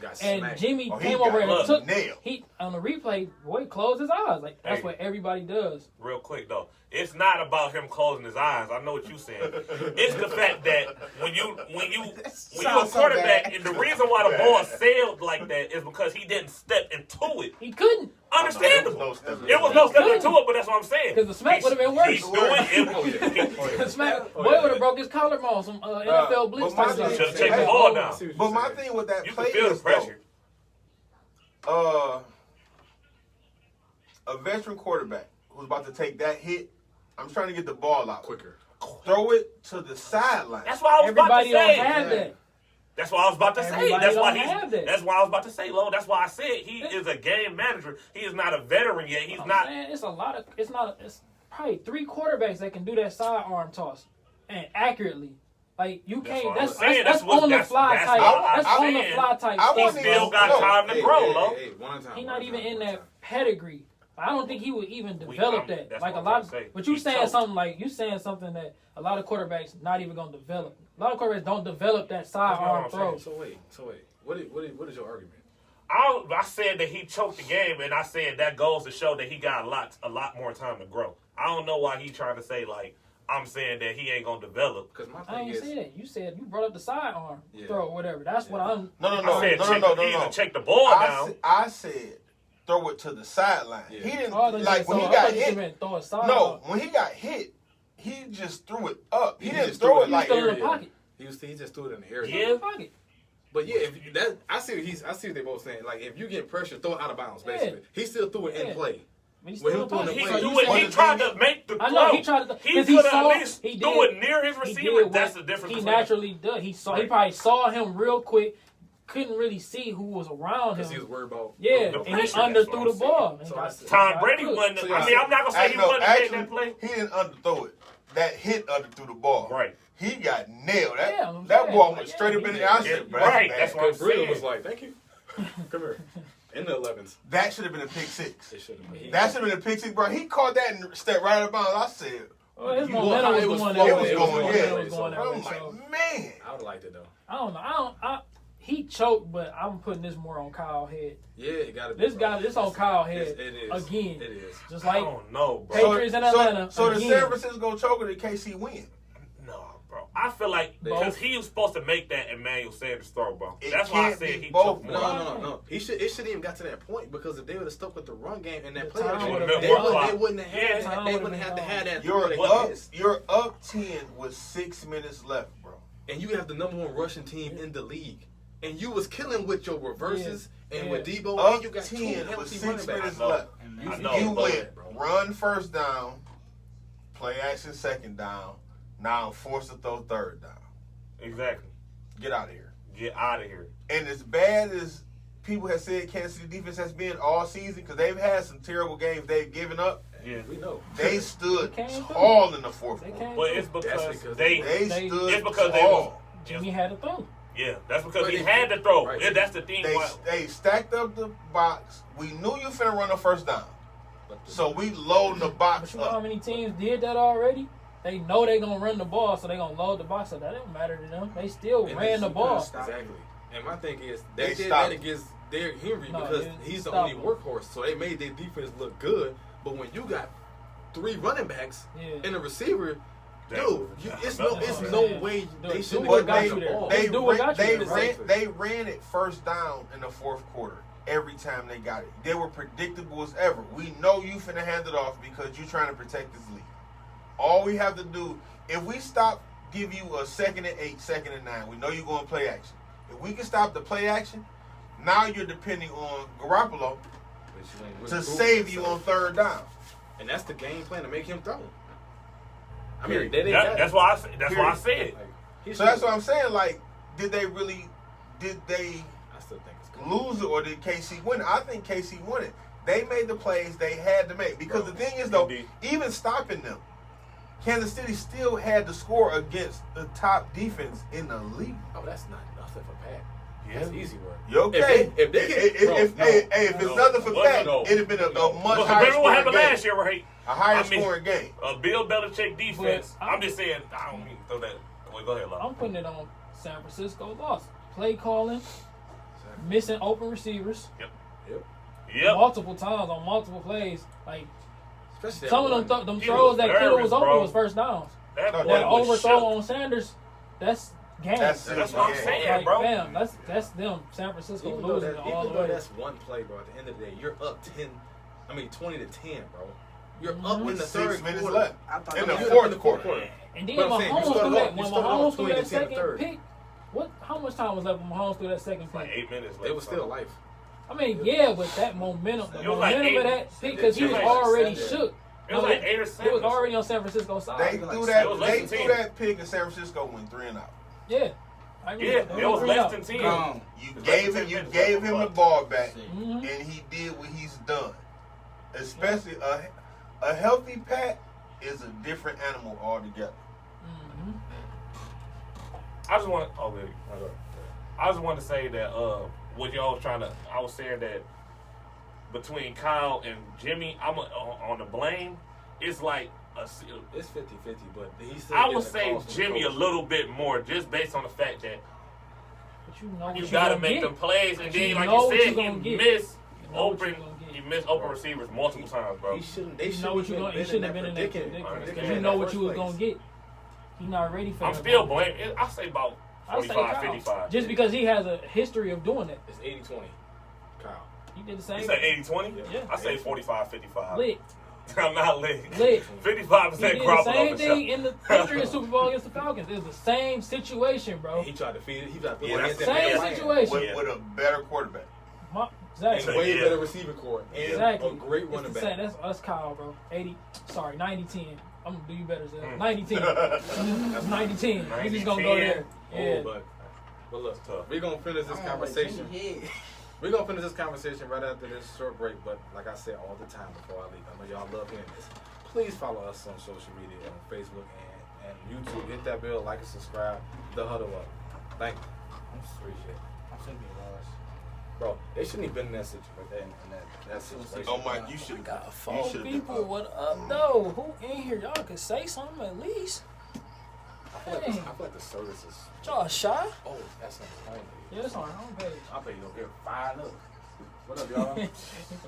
Got and smacked. Jimmy Oh, he came over got and took nailed. he on the replay, boy, closed his eyes. Like that's Hey. what everybody does. real quick though, it's not about him closing his eyes. I know what you're saying. It's the fact that when you a Sounds so quarterback, bad. and the reason why the ball sailed like that is because he didn't step into it. He couldn't Understandable. No step. It was no step into it, but that's what I'm saying. because the smack would have been He's worse. doing Oh, yeah. it. The smack boy would have broke his collarbone. Some NFL blitz. but my type thing- stuff. Should've checked the ball down. But my thing with that You play can feel the is pressure. though, a veteran quarterback who's about to take that hit, I'm trying to get the ball out. Quicker. Throw it to the sideline. That's what I was about to Everybody don't say. have that. That's what I was about to say. Everybody That's why don't have that. That's why I was about to say, Lo. That's why I said he is a game manager. He is not a veteran yet. He's I'm not. saying it's a lot of. It's probably 3 quarterbacks that can do that sidearm toss and accurately. Like you That's can't. what I'm That's saying. that's That's what- on the that's- fly that's type. what I'm That's on the saying. fly type. I stuff. He wasn't still even- got no, time to grow, Lo. Hey, one at a time. He one not at a even time, in one at a that time. pedigree. I don't think he would even develop that. that's Like a what I'm lot. trying to say. But you He saying choked. something like you saying something that a lot of quarterbacks not even gonna develop. A lot of quarterbacks don't develop that sidearm That's what throw. I'm So wait. What is your argument? I said that he choked the game, and I said that goes to show that he got a lot more time to grow. I don't know why he trying to say like I'm saying that he ain't gonna develop. Because my I thing ain't is, say that. You said you brought up the sidearm Yeah. throw or whatever. That's what I'm. No. I said No. check the ball down. I said throw it to the sideline. Yeah. He didn't Oh, like when he I got thought you hit. meant throw a sidearm. No, when he got hit, he just threw it up. He He didn't just throw threw it it like Still in the area. pocket. he just threw it in the area. Yeah. In the pocket. But yeah, if that I see what they both saying. Like if you get pressure, throw it out of bounds. Basically, he still threw it in Yeah. play. He Well, he was doing He the threw it. He tried to make the throw. I know he tried to. He Because could have saw. at least He threw did. it near his He receiver. did That's what the difference. He between naturally does. He saw. He Right. probably saw him real quick. Couldn't really see who was around Because he was him. worried about Yeah, the and he pressure, underthrew the that's what I'm ball. So And I got- said- Tom got Brady cooked. wasn't. So I mean, I'm not gonna say he no, wasn't actually, made that play. he didn't underthrow it. That hit underthrew the ball. Right. He got nailed. That Yeah, I'm that saying, ball like, went yeah, straight up in he the air. I did. said, bro, Right, that's that's bad. what I'm Because Brewer saying. was like, thank you. Come here. In the 11s. That should have been a pick six. It should have been. That should have been a pick six, bro. He caught that and stepped right out of bounds. I said, Well, his You momentum know, was it was going flowing, that it way. was it going, was yeah. going It was going that I'm way. like, So man. I would have liked it though. I don't know. He choked, but I'm putting this more on Kyle head. Yeah, it got to be. This bro. guy, this on Kyle head It is. again. It is. Just I like don't know, bro. Patriots in Atlanta. So the again. San Francisco choker, did KC win? No, bro. I feel like because he was supposed to make that Emmanuel Sanders throw, bro. It That's why I can't said be he both. took more. No. It shouldn't even got to that point because if they would have stuck with the run game and that The play time action, would've they been wouldn't have had time that. They would've wouldn't have been to have that. You're throw they up. missed. You're up 10 with 6 minutes left, bro. And you have the number one rushing team in the league, and you was killing with your reverses and with Debo, Up and you got 2 10 with healthy 6 running minutes backs. left. I know. You love went that, bro. run first down, play action second down. Now I'm forced to throw third down. Exactly. Get out of here. Get out of here. And as bad as people have said Kansas City defense has been all season, because they've had some terrible games they've given up, Yeah. We know. they stood They came through. tall in the fourth They quarter. came But through. it's That's because because they. They They- stood It's because they tall. Jimmy had to throw. Yeah, that's because But he they- had to throw. right. Yeah, that's the thing. They stacked up the box. We knew you finna run the first down. But the- So we loading the But box you know how up. many teams did that already? They know they're going to run the ball, so they're going to load the box up. That didn't matter to them. They still And ran they- the ball. Exactly. And my thing is, They they did stopped. that against Derrick Henry No, because they he's the stopped only him. workhorse. So they made their defense look good. But when you got 3 running backs Yeah. and a receiver, That dude, was- it's That's no what I'm way saying. they Do shouldn't what have got got you the there. ball. They, Just do what got you there. they ran it first down in the fourth quarter every time they got it. They were predictable as ever. We know you finna hand it off because you're trying to protect this lead. All we have to do, if we stop, give you a 2nd and 8, 2nd and 9, we know you're going to play action. If we can stop the play action, now you're depending on Garoppolo to save you on third down. And that's the game plan to make him throw. I Period. mean, they didn't. That's why I said. That's why I said. So that's what I'm saying. Like, did they I still think it's good. lose it or did KC win it? I think KC won it. They made the plays they had to make. Because the thing is, though, Indeed. even stopping them, Kansas City still had to score against the top defense in the league. Oh, that's not nothing for Pat. Yeah. That's easy work. You okay? If they if it's nothing for Pat, it'd have been a much But higher remember what happened scoring last game. year, right? A higher I mean, scoring game. A Bill Belichick defense. But I'm just saying. I don't mean to throw that. Well, go ahead, Lon. I'm putting it on San Francisco loss. Play calling, missing open receivers Yep. multiple times on multiple plays. Like Especially some of that them one. He throws was that could have was nervous, open bro. was first downs. That That boy That was overthrow shook. on Sanders, that's game. That's That's what I'm yeah. saying, Like, bro. Bam, that's them. San Francisco Even though, losing it all the way. that's one play, bro, at the end of the day, you're up 20 to 10, bro. You're up in With the 6 third minutes quarter. left. I thought In they the were- fourth In the quarter. And then But I'm saying, you Mahomes started threw that off- when you started off Mahomes threw 20 that to 10 second third. pick. How much time was left when Mahomes threw that second Like pick? 8 minutes left. It was still life. I mean, yeah, but that momentum, the It was like momentum of 8. that pick, because he was It was like already 7. shook. It was like 8 or 7. It was already on San Francisco's side. They like threw seven. It was that. less They than threw 10. that pick, and San Francisco went 3 and out. Yeah. I mean, Yeah, it was less than 10. Gone. You It's gave less him. than You 10 gave him the ball back, Mhm. and he did what he's done. Especially a healthy Pat is a different animal altogether. Mhm. I just want. Oh, baby. I just wanted to say that what y'all was trying to. I was saying that between Kyle and Jimmy, I'm on the blame. It's like It's 50-50, but he's still I getting would the say calls from Jimmy a coach. little bit more, just based on the fact that But you know what you you gotta gonna make get. them plays, and But then you like know you what said, you he gonna get. missed You know what you open. gonna get. He missed open receivers multiple times, bro. He shouldn't. They You shouldn't know what you even gonna. You been shouldn't have in been in that that predicament. predicament I because you understand know that what you was first gonna place. get. He not ready for I'm that. still blaming. I say about I say 45, Kyle. 55. Just because he has a history of doing that. It's 80-20. Kyle. He did the same. You say 80-20? Yeah. I say 45-55. Lit. I'm not lit. Lit. 55% He did the Garoppolo same for thing sure. in the Patriots Super Bowl against the Falcons. It was the same situation, bro. He tried to feed it. He tried to put Yeah, it that's against the that Same man. situation. With a better quarterback. Exactly. Way better receiving core. And exactly. a great running back. That's us, Kyle, bro. 90-10. I'm gonna do you better, Zell. 90-10. That's 90-10. We just gonna go there. Yeah. But look, we're gonna finish this conversation. We're gonna finish this conversation right after this short break. But like I said all the time before I leave, I know y'all love hearing this. Please follow us on social media on Facebook and YouTube. Hit that bell, like and subscribe. The Huddle Up. Thank you. Appreciate it. I'm finna be lost. Bro, they shouldn't even been in that situation. That situation. Oh, Mike, you should have Got 4 people. What up, though? Who in here? Y'all can say something at least. I feel like the service is. Y'all shy? Oh, that's on the home page. Yeah, it's on our homepage. I'll pay you over here 5 up. What up, y'all? Come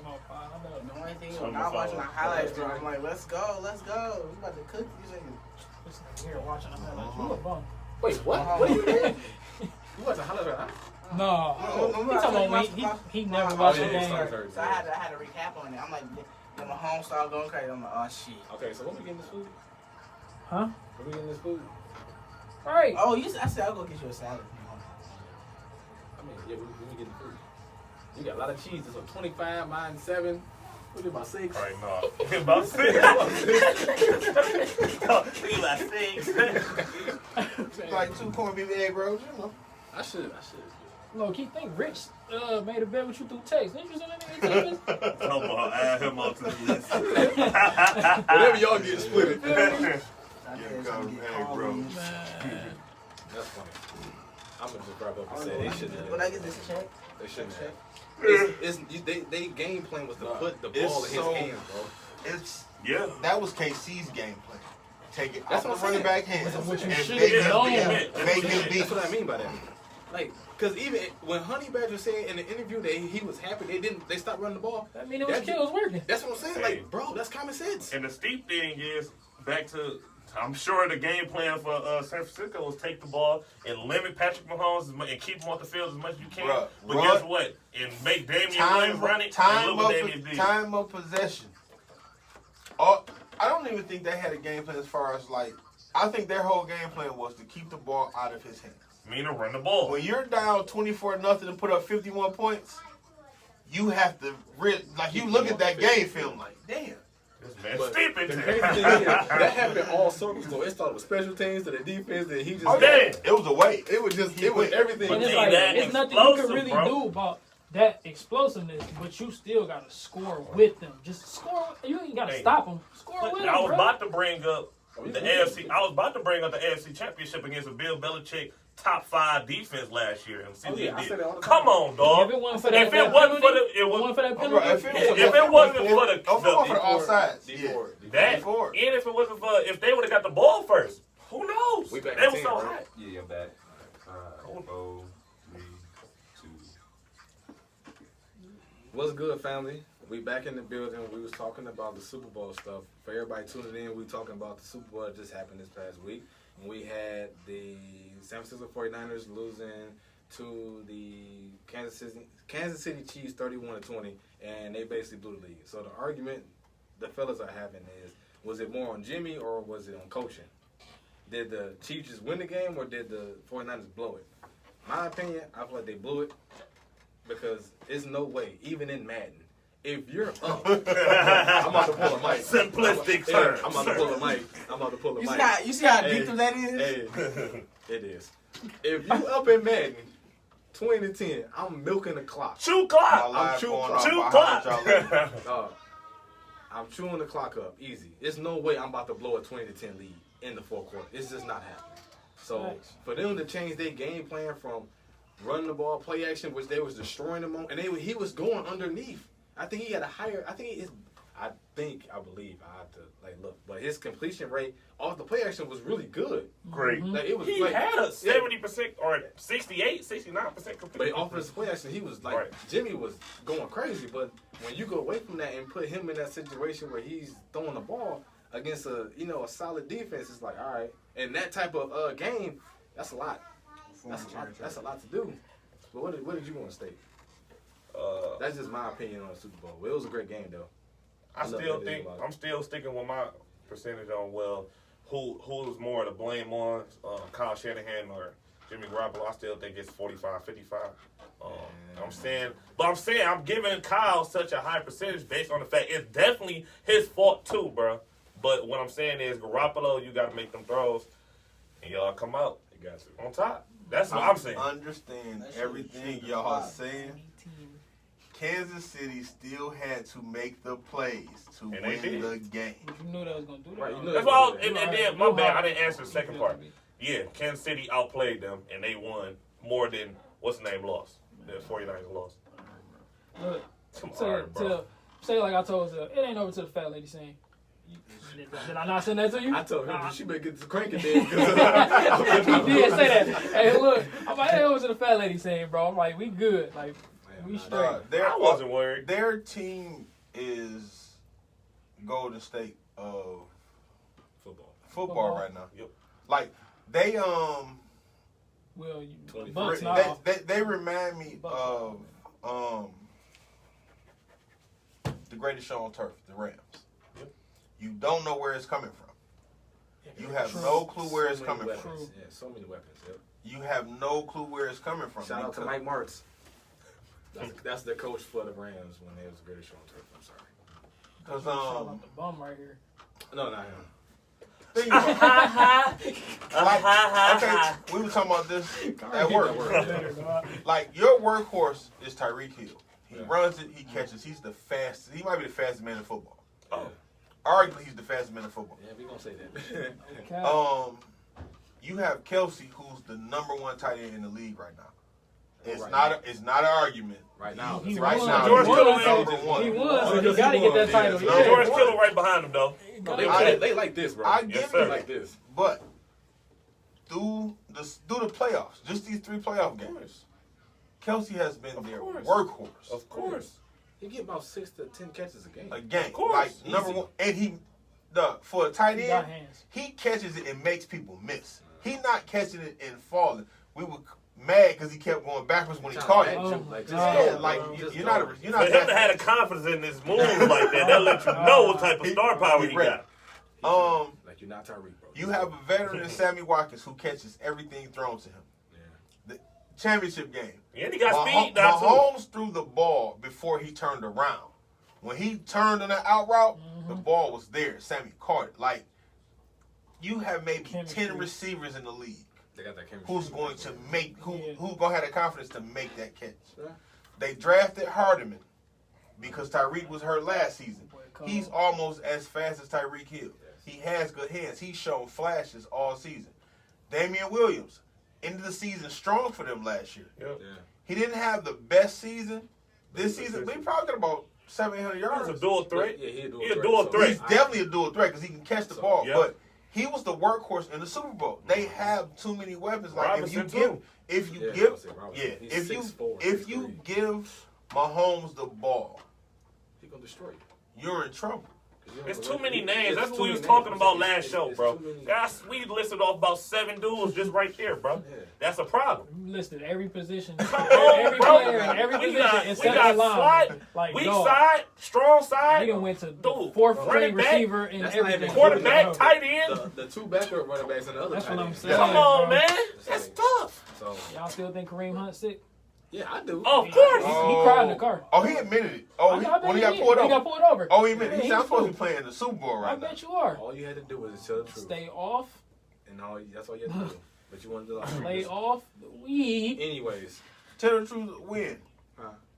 on, 5. I know. The only thing I'm not watching the highlights, bro. I'm like, let's go. We about to cook these niggas. This nigga here watching the highlights. You a bum. Wait, what? What are you doing? You watching highlights right now? No. He talking about he never watched the game. So I had to recap on it. I'm like, my home started going crazy. I'm like, oh shit. Okay, so when we getting this food? Huh? When we getting this food? Right. Oh, I said I'll go get you a salad. I mean, yeah, we getting food. You got a lot of cheese. This one 25, mine 7. What about 6? All right, no. About 6. You like 6. Like 2 corned beef egg rolls, you know. I should. Look, keep think Rich made a bet with you through text. Didn't you send that nigga text? Come on, add him on to the list. Whatever y'all get, split it. Hey, bro. That's funny. I'm gonna just wrap up and say they shouldn't. When I get this check, They shouldn't have. They game plan was to put the ball in his hands, bro. That was KC's game plan. Take it That's off what the I'm running saying. back hands That's what you and should make have him done. beat. That's what I mean by that. Like, cause even when Honey Badger said in the interview that he was happy they stopped running the ball. I mean, it was working. That's what I'm saying. Like, bro, that's common sense. And the steep thing is, back to, I'm sure the game plan for San Francisco was take the ball and limit Patrick Mahomes and keep him off the field as much as you can. But guess what? And make Damian Williams run it and look what Damian did. Time of possession. Oh, I don't even think they had a game plan as far as like. I think their whole game plan was to keep the ball out of his hands. Meaning run the ball. When you're down 24-0 and put up 51 points, you have to you look at that game film like, damn. This man's steeping. The crazy thing is, that happened all circles. So it started with special teams to the defense, and he just. Oh, damn. It was a weight. It was everything. But it's like, it's nothing you can really do about that explosiveness, but you still got to score with them. Just score. You ain't got to stop them. Score with them, I was bro. about to bring up the AFC. I was about to bring up the AFC Championship against a Bill Belichick top 5 defense last year and see what he did. Come on, dog. If it wasn't for that penalty, offsides, and if it wasn't for, if they would have got the ball first, who knows? We back they were in so 10, hot. Yeah, I'm back. 4, 3, 2. What's good, family? We back in the building. We was talking about the Super Bowl stuff. For everybody tuning in, we talking about the Super Bowl that just happened this past week. And we had the San Francisco 49ers losing to the Kansas City Chiefs 31-20, and they basically blew the lead. So the argument the fellas are having is, was it more on Jimmy or was it on coaching? Did the Chiefs just win the game or did the 49ers blow it? My opinion, I feel like they blew it because there's no way, even in Madden, if you're up, I'm about to pull a mic. Simplistic terms. I'm about to pull a mic. You see how deep that is? Hey, it is. If you up in Madden, 20-10, I'm milking the clock. Chew clock. I'm chewing clock. I'm chewing the clock up, easy. There's no way I'm about to blow a 20-10 lead in the fourth quarter. It's just not happening. So for them to change their game plan from running the ball, play action, which they was destroying them on, and he was going underneath. I think he had a higher. I believe I have to look, but his completion rate off the play action was really good. Great. Like, it was. He had a 70% or 68, 69% completion. But off his play action, he was like Jimmy was going crazy. But when you go away from that and put him in that situation where he's throwing the ball against a solid defense, it's like, all right. And that type of game, that's a lot. That's a lot to do. But what did you want to state? That's just my opinion on the Super Bowl. Well, it was a great game, though. I'm still sticking with my percentage on who was more to blame on, Kyle Shanahan or Jimmy Garoppolo, I still think it's 45-55. I'm giving Kyle such a high percentage based on the fact it's definitely his fault too, bro. But what I'm saying is Garoppolo, you got to make them throws, and y'all come out on top. That's what I'm saying. Understand everything y'all are saying. Kansas City still had to make the plays to win the game. You knew that was going to do that. Right, That's why. And then my bad, I didn't answer the second part. Yeah, Kansas City outplayed them, and they won more than what's the name lost. The 49ers lost. Look, say like I told her, it ain't over to the fat lady saying. Did I not send that to you? I told her she better get to cranking then. He did say that. Hey, look, I'm like, hey, over to the fat lady saying, bro. I'm like, we good. Like, we straight. I wasn't worried. Their team is Golden State of football right now. Yep. Like, they Well, they remind me of the greatest show on turf, the Rams. Yep. You don't know where it's coming from. You have no clue where it's coming from. Yeah, so many weapons. Yep. You have no clue where it's coming from. Shout out to Mike Martz. That's the coach for the Rams when they was the greatest show on turf. I'm sorry. Because the bum right here. No, not him. think about it. Okay, we were talking about this at work. Like, your workhorse is Tyreek Hill. He runs it, he catches. He's the fastest. He might be the fastest man in football. Oh. Arguably, he's the fastest man in football. Yeah, we gonna say that. You have Kelsey, who's the number one tight end in the league right now. It's not an argument. Right now. He right won. now, George he's Kittle number one. He won, so he got to get that title. Yeah. George Kittle right behind him, though. They like this, bro. I give you like this. But through the playoffs, just these 3 playoff games, Kelsey has been their workhorse. Of course. He get about 6 to 10 catches a game. Of course. Like, number one. And for a tight He got end, hands. he catches it and makes people miss. He not catching it and falling. We were mad because he kept going backwards when he caught it. You're not For him to have a confidence in this move like that let you know what type of star power he got. Like you're not Tyreek, bro. You have a veteran, Sammy Watkins, who catches everything thrown to him. The championship game. And he got speed now, too. Holmes threw the ball before he turned around. When he turned on that out route, the ball was there. Sammy caught it. Like, you have maybe 10 receivers in the league. They got that chemistry. Who's going to make who gonna have the confidence to make that catch? Yeah. They drafted Hardeman because Tyreek was hurt last season. He's almost as fast as Tyreek Hill. He has good hands. He's shown flashes all season. Damian Williams ended the season strong for them last year. Yep. Yeah. He didn't have the best season this season, but he probably got about 700 yards. He's a dual threat. Yeah, he's a dual threat. He's definitely a dual threat because he can catch the ball. Yep. But he was the workhorse in the Super Bowl. They have too many weapons. Like Robinson if you give Mahomes the ball, he's gonna destroy you. you're in trouble. There's too many names. That's what we was talking about last show, bro. Guys, we listed off about 7 dudes just right there, bro. That's a problem. You listed every position, Come on, every bro. player, every We position, got and second line. slot, Like, weak dog, side, strong side. he done went to Dude, fourth running string back, receiver and that's not everything. even quarterback, tight end. The 2 backup running backs and the other That's tight what I'm ends. saying. Come on, bro. man. That's tough. So Y'all still think Kareem Hunt sick? yeah, I do. Of course. He cried in the car. Oh, he admitted it. Oh, I bet when he got did. pulled He over. got pulled over. Oh, he admitted it. Yeah, He's he not supposed to was be playing in the Super Bowl I right now. bet you are. All you had to do was tell the truth. Stay off, And that's all you had to do. But you wanted to lay off the weed. Anyways, Tell the truth, win.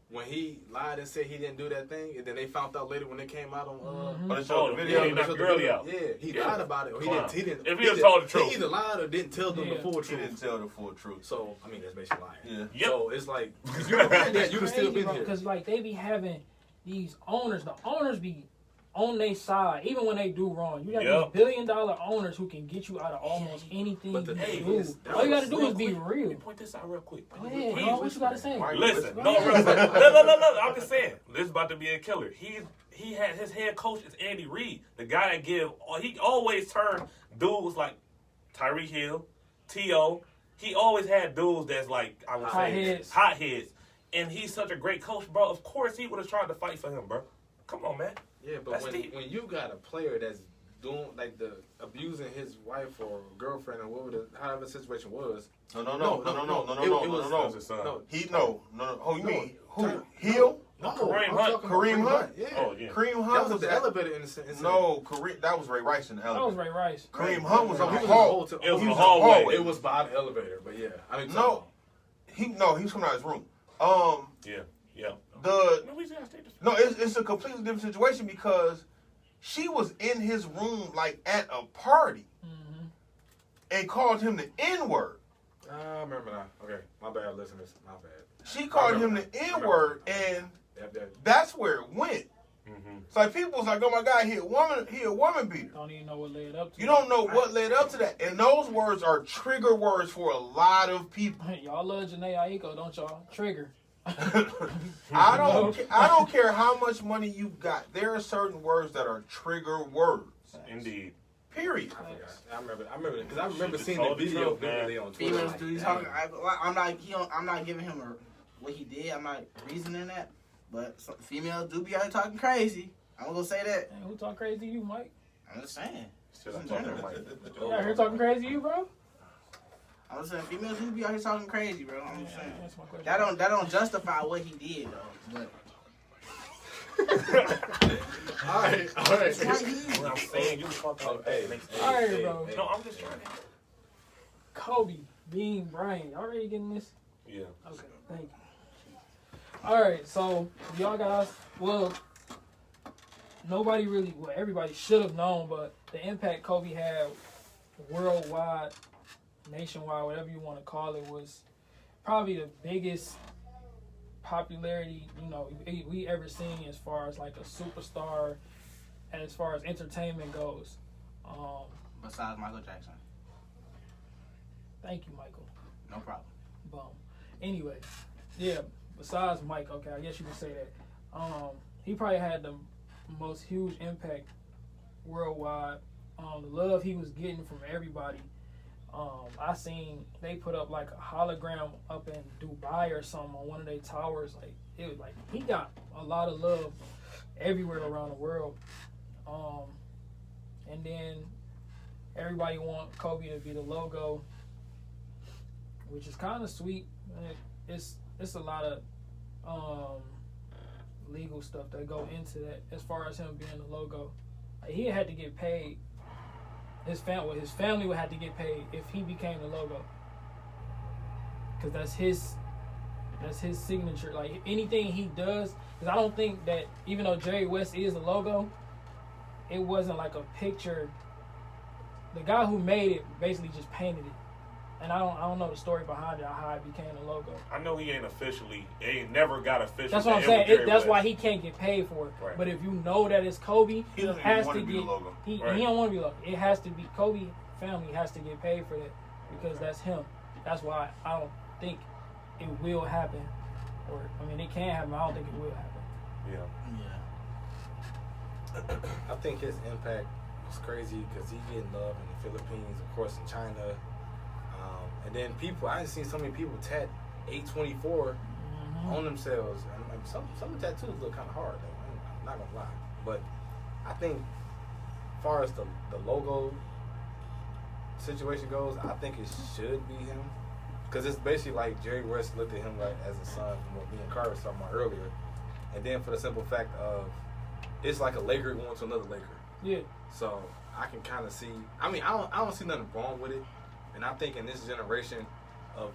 when he lied and said he didn't do that thing, and then they found out later when it came out on On the show, the video. yeah, he knocked the girlie out. Yeah, he lied about it. Or he Clown. didn't. If he had told the truth. He either lied or didn't tell them the full He didn't truth. tell the full truth. So I mean, that's basically lying. Yeah. Yep. So it's like if you did that, you'd have still been here. Because like they be having these owners. The owners be on their side, even when they do wrong. You got Yep. these billion-dollar owners who can get you out of almost anything But the you thing do. is, that All you got to was do is real be Let real. me point this out real quick. Go ahead, dog. What you got to say? Listen, Go no, ahead. no. I'm just saying, this is about to be a killer. He had his head coach is Andy Reid, the guy that he always turned dudes like Tyreek Hill, T.O. He always had dudes that's like I would say hot heads, and he's such a great coach, bro. Of course, he would have tried to fight for him, bro. Come on, man. Yeah, but That's when deep. you got a player that's doing like the abusing his wife or girlfriend or whatever however the situation was. No. It was his son. No. Oh, you mean who? Hill? No, Kareem I'm Hunt. talking about Kareem Hunt? Yeah. Oh, yeah. Kareem That Hunt was the elevator incident. No, Kareem. That was Ray Rice in the That was elevator. Ray Rice. Kareem Hunt was on He the was hall. in the It was in He the was in the hallway. hallway. It was by the elevator, but yeah. I didn't No, he was coming out of his room. Yeah. It's a completely different situation because she was in his room like at a party and called him the N-word. I remember now. Okay, my bad, listeners. My bad. She called him the N-word, and that's where it went. So like people was like, "Oh my God, he a woman beater." Don't even know what led up to. You don't know what led up to that, and those words are trigger words for a lot of people. Y'all love Janae Aiko, don't y'all? Trigger. I don't care how much money you got. There are certain words that are trigger words. Indeed. Period. I remember because I remember seeing the video vividly on Twitter. Females do talking. I'm not giving him what he did. I'm not reasoning that. But some females do be out here talking crazy. I'm gonna say that. Man, who talk crazy to you, Mike? I'm just saying. You out here talking crazy to you, bro? I'm just saying females do be out here talking crazy, bro. I'm just saying. That's my question. That don't justify what he did though. But All right. it's right here. What I'm saying, you fuck up. Hey, All right, bro. No, I'm just trying to. Kobe, Bean, Bryant. Y'all ready getting this? Yeah. Okay, thank you. All right, so y'all guys, nobody really, everybody should have known, but the impact Kobe had worldwide, nationwide, whatever you want to call it, was probably the biggest popularity, we ever seen as far as like a superstar and as far as entertainment goes. Besides Michael Jackson. Thank you, Michael. No problem. Boom. Anyway, yeah, besides Mike, okay, I guess you could say that. He probably had the most huge impact worldwide. The love he was getting from everybody. I seen they put up like a hologram up in Dubai or something on one of their towers. Like it was like he got a lot of love everywhere around the world. And then everybody want Kobe to be the logo, which is kind of sweet. It's a lot of legal stuff that go into that as far as him being the logo. Like, he had to get paid. His family would have to get paid if he became the logo, because that's his signature. Like anything he does, because I don't think that even though Jerry West is the logo, it wasn't like a picture. The guy who made it basically just painted it, and I don't know the story behind it, how it became the logo. I know he ain't never got official. That's what I'm saying. That's why he can't get paid for it. Right. But if you know that it's Kobe, he has to be get. the logo. He Right. don't want to be logo. It has to be Kobe family has to get paid for that because that's him. That's why I don't think it will happen. Or I mean, it can happen. I don't think it will happen. Yeah. I think his impact was crazy because he getting love in the Philippines, of course, in China. And then I didn't see so many people tat 824 on themselves. And some of the tattoos look kind of hard, though. I'm not going to lie. But I think as far as the logo situation goes, I think it should be him. Because it's basically like Jerry West looked at him like as a son from what me and Carter was talking about earlier. And then for the simple fact of it's like a Laker going to another Laker. Yeah. So I can kind of see. I mean, I don't see nothing wrong with it. And I think in this generation of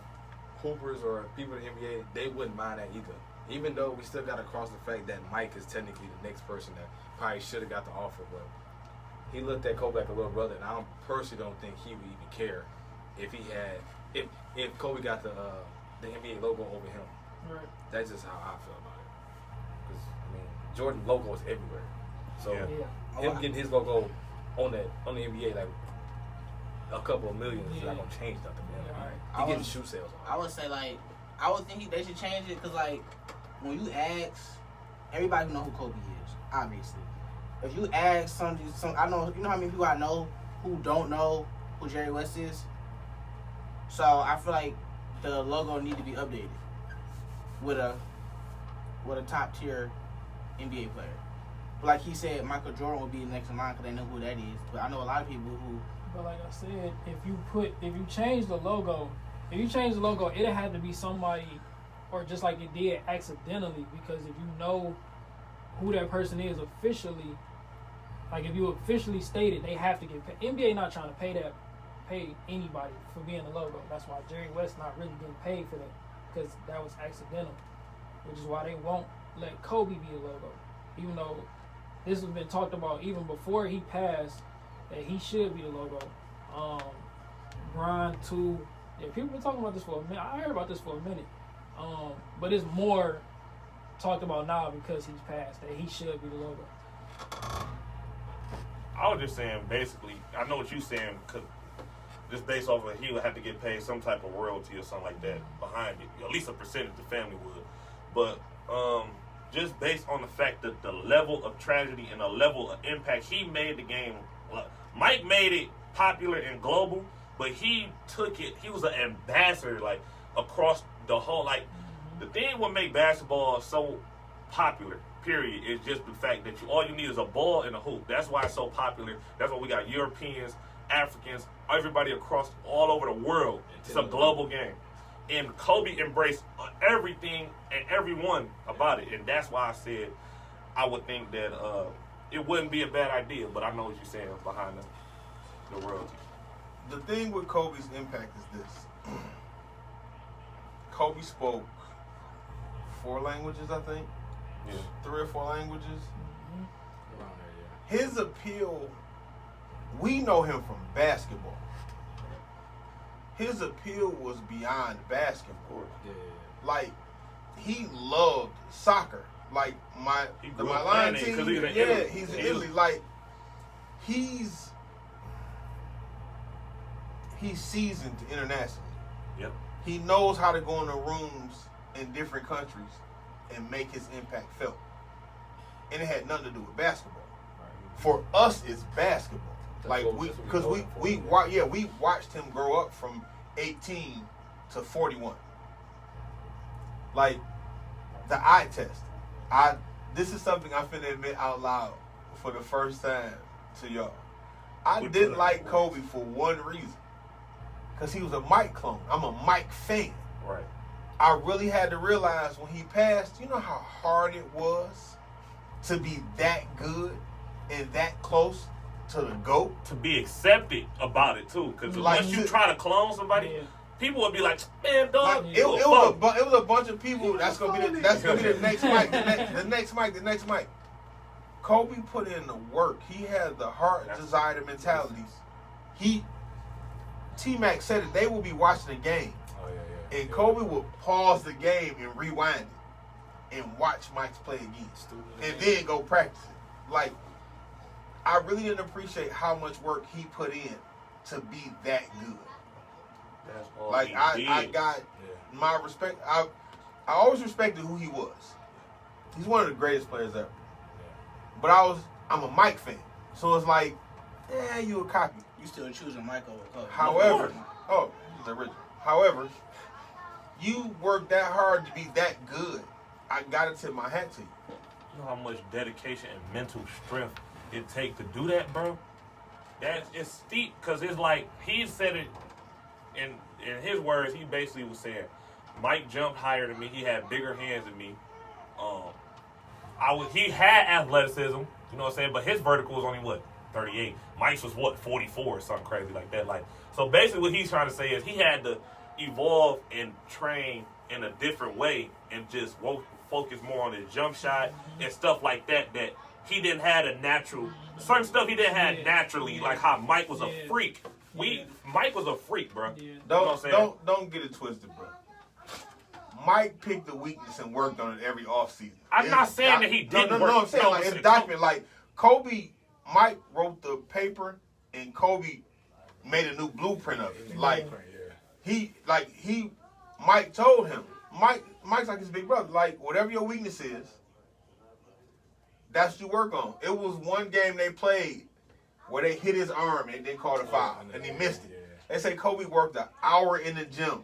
hoopers or people in the NBA, they wouldn't mind that either. Even though we still got to cross the fact that Mike is technically the next person that probably should have got the offer, but he looked at Kobe like a little brother, and I personally don't think he would even care if he had if Kobe got the NBA logo over him. Right. That's just how I feel about it. Because I mean, Jordan logo is everywhere, so Yeah. him getting his logo on the NBA like a couple of million is not gonna change nothing, man. Yeah, right. He getting shoe sales. I would say I would think they should change it because when you ask, everybody know who Kobe is, obviously. If you ask some I know how many people I know who don't know who Jerry West is. So I feel like the logo need to be updated with a top tier NBA player. But like he said, Michael Jordan would be next in line because they know who that is. But I know a lot of people who. But like I said, if you change the logo, it'll have to be somebody, or just like it did accidentally. Because if you know who that person is officially, like if you officially stated, they have to get paid. NBA not trying to pay anybody for being the logo. That's why Jerry West not really getting paid for that, because that was accidental. Which is why they won't let Kobe be the logo, even though this has been talked about even before he passed that he should be the logo. Bron too. Yeah, people been talking about this for a minute. I heard about this for a minute, but it's more talked about now because he's passed that he should be the logo. I was just saying, basically, I know what you're saying, because just based off of he would have to get paid some type of royalty or something like that behind it, at least a percentage the family would. But just based on the fact that the level of tragedy and the level of impact he made the game, Mike made it popular and global, but he took it. He was an ambassador, like across the whole. Like the thing what make basketball so popular, period, is just the fact that all you need is a ball and a hoop. That's why it's so popular. That's why we got Europeans, Africans, everybody across all over the world. It's a global game. And Kobe embraced everything and everyone about it. And that's why I said I would think that it wouldn't be a bad idea. But I know what you're saying behind the royalty. The thing with Kobe's impact is this. Kobe spoke 4 languages, I think. Yeah. 3 or 4 languages. Mm-hmm. Around there, yeah. His appeal, we know him from basketball. His appeal was beyond basketball. Yeah. Like, he loved soccer. Like, my line team, he's in Italy. Like, he's seasoned internationally. Yep. He knows how to go into rooms in different countries and make his impact felt. And it had nothing to do with basketball. Right. For us, it's basketball. That's Like we watched him grow up from 18 to 41. Like the eye test. This is something I'm finna admit out loud for the first time to y'all. I didn't like Kobe for one reason. Because he was a Mike clone. I'm a Mike fan. Right. I really had to realize when he passed, you know how hard it was to be that good and that close to the GOAT? To be accepted about it, too. Because once you try to clone somebody, people would be like, man, dog. Like, it was a bunch of people. That's gonna be the next Mike. The next Mike. Kobe put in the work. He had the heart, desire, the mentality. T-Mac said it. They will be watching the game. Oh, yeah. And Kobe would pause the game and rewind it and watch Mike's play again. And then go practice it. Like, I really didn't appreciate how much work he put in to be that good. That's all Like, I got my respect. I always respected who he was. He's one of the greatest players ever. But I'm a Mike fan. So it's like, you a copy. You still choosing Mike over Kobe. However, he's the original. However, you worked that hard to be that good. I gotta tip my hat to you. You know how much dedication and mental strength it takes to do that, bro? It's steep, because it's like, he said it in his words. He basically was saying, Mike jumped higher than me. He had bigger hands than me. He had athleticism, you know what I'm saying? But his vertical was only, what, 38. Mike's was, what, 44 or something crazy like that. Like, so basically what he's trying to say is he had to evolve and train in a different way and just focus more on his jump shot and stuff like that he didn't have a natural, certain stuff he didn't have naturally, like how Mike was a freak. Mike was a freak, bro. Yeah. You know what I'm saying? Don't get it twisted, bro. Mike picked the weakness and worked on it every offseason. I'm not saying that he didn't work. No, I'm saying like it's documented. Like Mike wrote the paper and Kobe made a new blueprint of it. Mike told him. Mike's like his big brother. Like, whatever your weakness is, that's what you work on. It was one game they played where they hit his arm and they called a foul and he missed it. They say Kobe worked an hour in the gym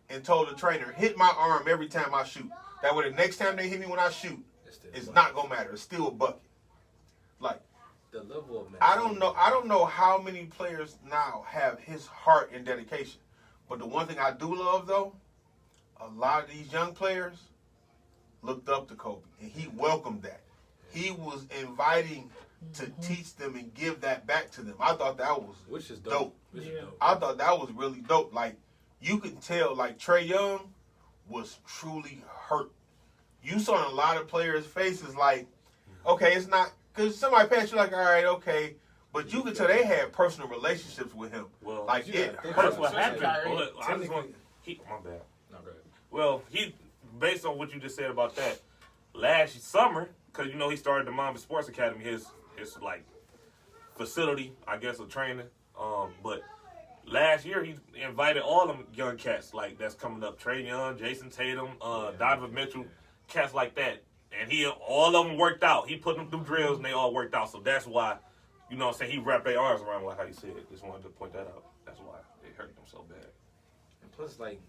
and told the trainer, hit my arm every time I shoot. That way the next time they hit me when I shoot, it's not going to matter. It's still a bucket. Like the level of I don't know how many players now have his heart and dedication. But the one thing I do love though, a lot of these young players looked up to Kobe, and he welcomed that. He was inviting to teach them and give that back to them. I thought that was which is dope. I thought that was really dope. Like you could tell, like Trae Young was truly hurt. You saw in a lot of players' faces, like, okay, it's not because somebody passed you, like, all right, okay, but you could tell they had personal relationships with him. Well, like it that's hurt. what happened. Kyrie, Well, I just want my bad. No, go ahead. Well, he based on what you just said about that last summer, because you know he started the Mamba Sports Academy, his like facility, I guess, of training. But last year he invited all them young cats like that's coming up: Trae Young, Jason Tatum, Donovan Mitchell, cats like that. And all of them worked out. He put them through drills and they all worked out. So that's why, you know what I'm saying, he wrapped their arms around like how you said. Just wanted to point that out. That's why it hurt them so bad. And plus, like,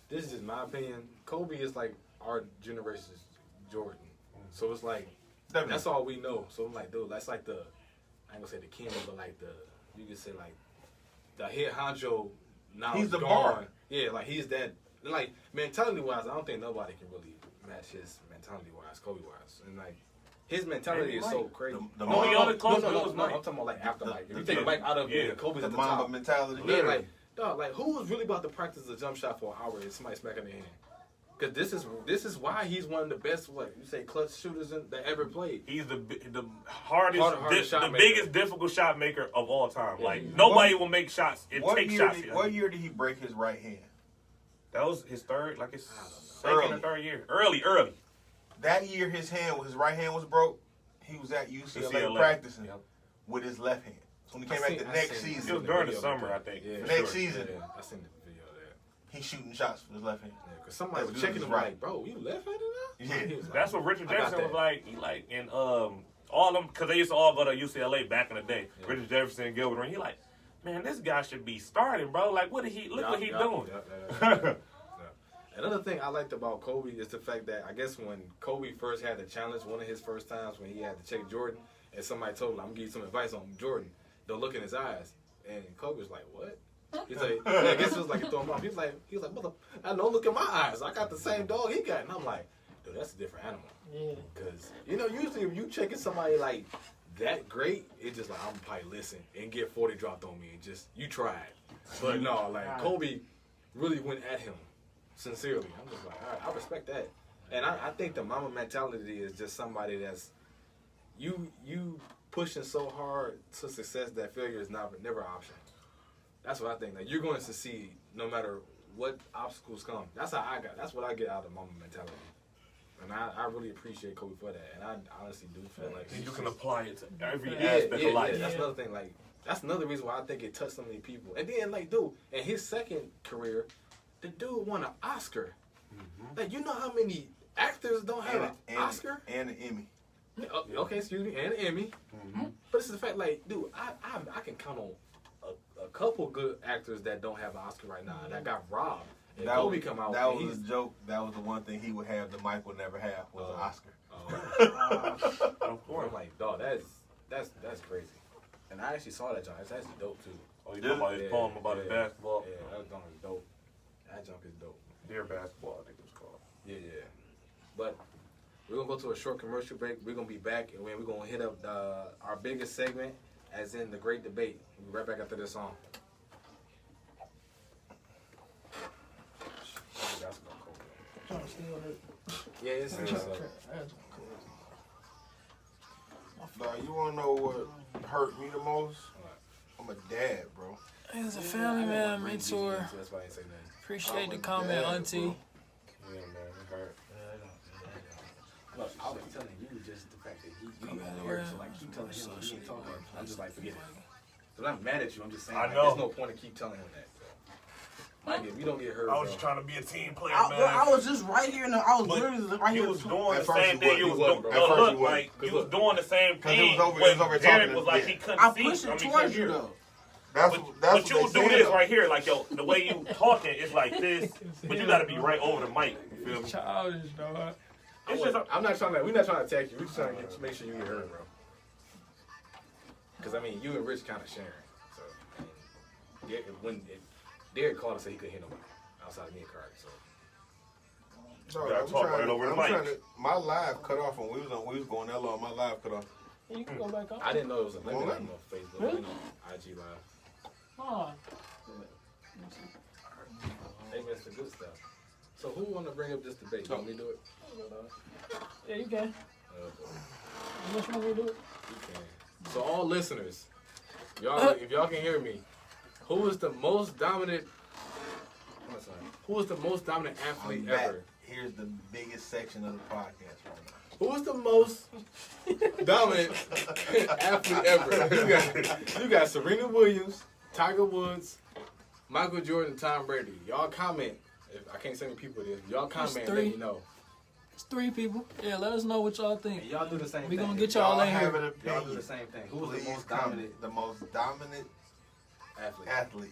this is just my opinion. Kobe is like our generation's Jordan. So it's like, that's all we know. So I'm like, dude, that's like I ain't gonna say the king, but like you could say like, the head honcho now He's is the gone. bar. Yeah, like he's that, like, mentality-wise, I don't think nobody can really match his mentality-wise, Kobe-wise. And like, his mentality is so crazy. The he on the close no, was I'm talking about like after, like, if you take Mike out of it, Kobe's the at the Mamba top. mentality. Yeah, like, dog, like, who was really about to practice a jump shot for an hour and somebody smacking their hand? Because this is why he's one of the best, clutch shooters that ever played. He's the hardest shot the maker. biggest difficult shot maker of all time. Like, nobody will make shots and take shots. What year did he break his right hand? That was his third, like his Early. second or third year. Early. That year his right hand was broke. He was at UCLA practicing with his left hand. So when he came back the next season, It was during the summer, I think. Yeah, next season, I seen the video of that. he's shooting shots with his left hand. Yeah, because somebody That's was good, checking he's him right. like, bro, you left-handed now? Yeah. He was like, That's what Richard I got Jefferson was that. like. He like, and all them, because they used to all go to UCLA back in the day. Yeah. Richard Jefferson, Gilbert, and he like, man, this guy should be starting, bro. Like, what he doing? Yeah. Another thing I liked about Kobe is the fact that I guess when Kobe first had the challenge, one of his first times when he had to check Jordan, and somebody told him, I'm going to give you some advice on Jordan. Don't look in his eyes. And Kobe was like, what? He's like, I guess it was like it threw him off. He was like, mother, I don't look in my eyes. I got the same dog he got. And I'm like, dude, that's a different animal. Yeah. Because, usually if you checking somebody like that great, it's just like, I'm probably listen and get 40 dropped on me and just, you tried. But no, like, Kobe really went at him sincerely. I'm just like, all right, I respect that. And I think the mama mentality is just somebody that's, you pushing so hard to success that failure is never an option. That's what I think. Like, you're going to succeed no matter what obstacles come. That's what I get out of mama mentality. And I really appreciate Kobe for that. And I honestly do feel like And you can apply it to every yeah, aspect of life. Yeah, that's another thing. Like, that's another reason why I think it touched so many people. And then, like, dude, in his second career, the dude won an Oscar. Mm-hmm. Like, you know how many actors don't have an Oscar? And an Emmy. Okay, excuse me, and an Emmy. Mm-hmm. But it's the fact, like, dude, I can count on a couple good actors that don't have an Oscar right now that got robbed. And Kobe come out. That was a joke. That was the one thing he would have that Mike would never have was an Oscar. Of course. I'm like, dog, that's crazy. And I actually saw that junk. It's actually dope too. Oh, you talking about his poem about his basketball? Yeah, that junk is dope. That junk is dope. Dear Basketball, I think it was called. Yeah. But we're gonna go to a short commercial break. We're gonna be back, and we're gonna hit up our biggest segment, as in the Great Debate. We'll be right back after this song. Yeah, it's You wanna know what hurt me the most? I'm a dad, bro. As a family man, mentor. That's why I ain't say nothing. Appreciate the comment, auntie. Yeah, man, it hurt. Look, I was telling you just the fact that you ain't here, so like keep telling him he ain't talking. I'm just like, forget it. So I'm not mad at you. I'm just saying, I like, know. there's no point in keep telling him that. Like, if you don't get hurt, I was bro. just trying to be a team player, I man. was just right here. I was literally right You here. was doing At the first same you thing. wasn't, You was you wasn't, doing. bro. At first Look, you wasn't. like you was doing the same 'Cause it thing. was over when talking Derek to- was like yeah. he couldn't I see. pushed it couldn't towards you hear. though. That's But you what was they doing said, this though. right here, like yo, the way you talking is like this, but you got to be right over the mic. You feel me? Childish, dog. It's just I'm not trying to. We're not trying to attack you. We're just trying to make sure you get heard, bro. Because I mean, you and Rich kind of sharing. So when Derek called and said he couldn't hear nobody outside of me and Cardi. So No, gotta talk right over the mic. My live cut off when we was going that long. My live cut off. You can go back on. I didn't know it was a limit on Facebook. Really? You know, IG Live. Oh. They missed the good stuff. So who want to bring up this debate? You want me to do it? Yeah, you can. Unless you want me to do it. You can. So all listeners, y'all, if y'all can hear me, who is the most dominant? Who is the most dominant athlete ever? Here's the biggest section of the podcast right now. Who is the most dominant athlete ever? You got Serena Williams, Tiger Woods, Michael Jordan, Tom Brady. Y'all comment. If I can't say any people it is. Y'all comment and let me know. It's 3 people. Yeah, let us know what y'all think. And y'all do the same thing. We gonna get y'all in have here. an opinion. Y'all do the same thing. Who is Please the most dominant the most dominant athlete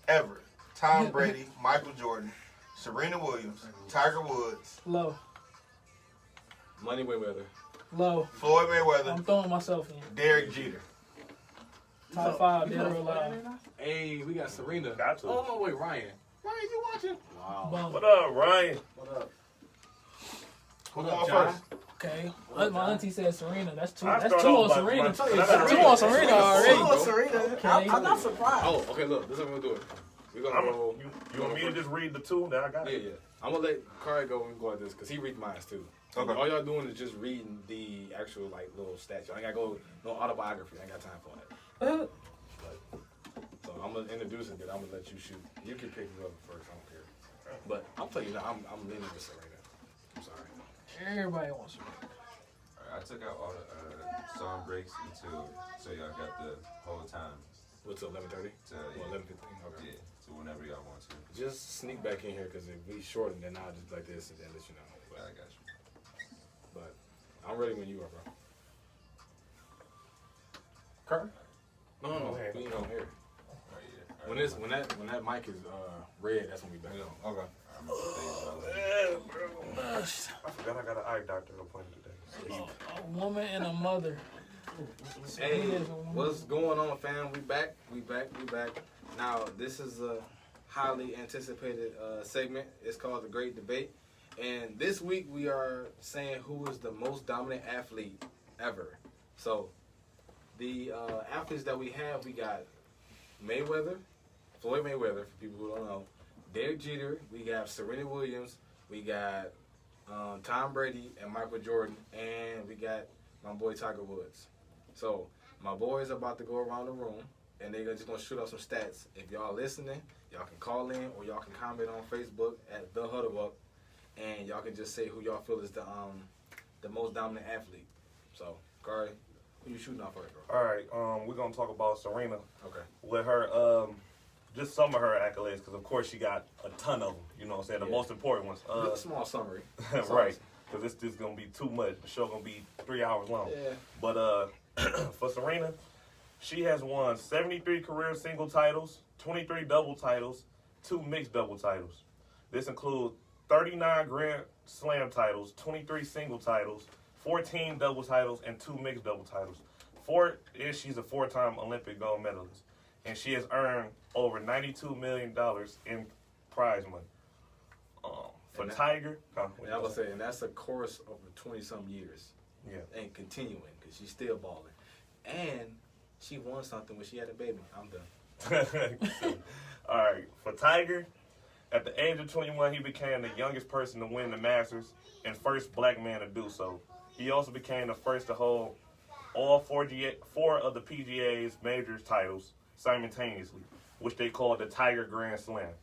ever? Tom Brady, Michael Jordan, Serena Williams, Tiger Woods, Low. Money Mayweather. Low. Floyd Mayweather, I'm throwing myself in. Derek Jeter. Top 5, dead or alive. Hey, we got Serena. Got to. Oh, no, wait, Ryan. Ryan, you watching? Wow. Boom. What up, Ryan? What up? Who's What up, on John? first? Okay. My auntie said Serena. That's 2. I That's start 2 on off by- Serena. by- That's 2 on Serena already. Oh, Serena. Okay. I'm not surprised. Oh, okay, look. This is what we're going to do. We're going to go. You want me to just read the 2 that I got? Yeah, yeah. I'm going to let Kari go and go at this because he reads mine too. Okay. All y'all doing is just reading the actual, like, little stats. Y'all ain't got to go, no autobiography. I ain't got time for that. So I'm going to introduce it, then I'm going to let you shoot. You can pick whoever first. I don't care. But I'll tell you now, I'm leaning with Serena. I'm sorry. Everybody wants Serena. I took out all the song breaks until, so y'all got the whole time. What's 11:30? Yeah. 11:15. Okay. Yeah, so whenever y'all want to. Just sneak back in here because if we shorten, then I'll just like this and then let you know. I got you. But I'm ready when you are, bro. Kurt? No, we ain't on here. Oh, yeah. When that mic is red, that's when we back on. Okay. I forgot I got an eye doctor appointment today. A woman and a mother. Hey, what's going on, fam? We back. Now, this is a highly anticipated segment. It's called The Great Debate. And this week, we are saying who is the most dominant athlete ever. So, the athletes that we have, we got Mayweather, Floyd Mayweather, for people who don't know, Derek Jeter, we got Serena Williams, we got Tom Brady and Michael Jordan, and we got my boy Tiger Woods. So my boys are about to go around the room, and they're just gonna shoot up some stats. If y'all listening, y'all can call in or y'all can comment on Facebook at the Huddle Up, and y'all can just say who y'all feel is the most dominant athlete. So, Kari, who you shooting off first, bro? All right, we're gonna talk about Serena. Okay. With her, just some of her accolades, because of course she got a ton of them. You know what I'm saying? The most important ones. A small summary. Right. Because it's just gonna be too much. The show gonna be 3 hours long. Yeah. But for Serena, she has won 73 career single titles, 23 double titles, 2 mixed double titles. This includes 39 Grand Slam titles, 23 single titles, 14 double titles, and 2 mixed double titles. She's a 4-time Olympic gold medalist, and she has earned over $92 million in prize money. For Tiger, I was saying that's a course over 20-some years. Yeah. And continuing because she's still balling, and she won something when she had a baby. I'm done. All right, for Tiger, at the age of 21, he became the youngest person to win the Masters and first black man to do so. He also became the first to hold all 4 of the PGA's major titles simultaneously, which they call the Tiger Grand Slam.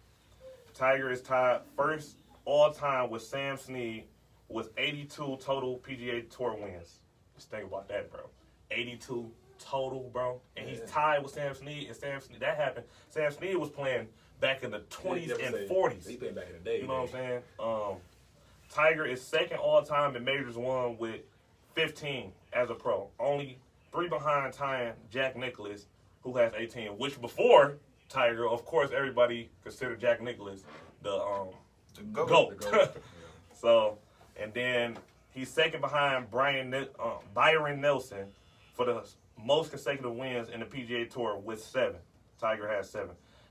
Tiger is tied first all time with Sam Snead with 82 total PGA Tour wins. Just think about that, bro. 82 total, bro. And he's tied with Sam Snead. And Sam Snead, that happened. Sam Snead was playing back in the 20s and 40s. He played back in the day. You know what I'm saying? Tiger is second all time in majors won with 15 as a pro. Only 3 behind tying Jack Nicklaus, who has 18. Which before Tiger, of course, everybody considered Jack Nicklaus the GOAT. The GOAT. So, And then he's second behind Byron Nelson for the most consecutive wins in the PGA Tour with 7. Tiger has 7.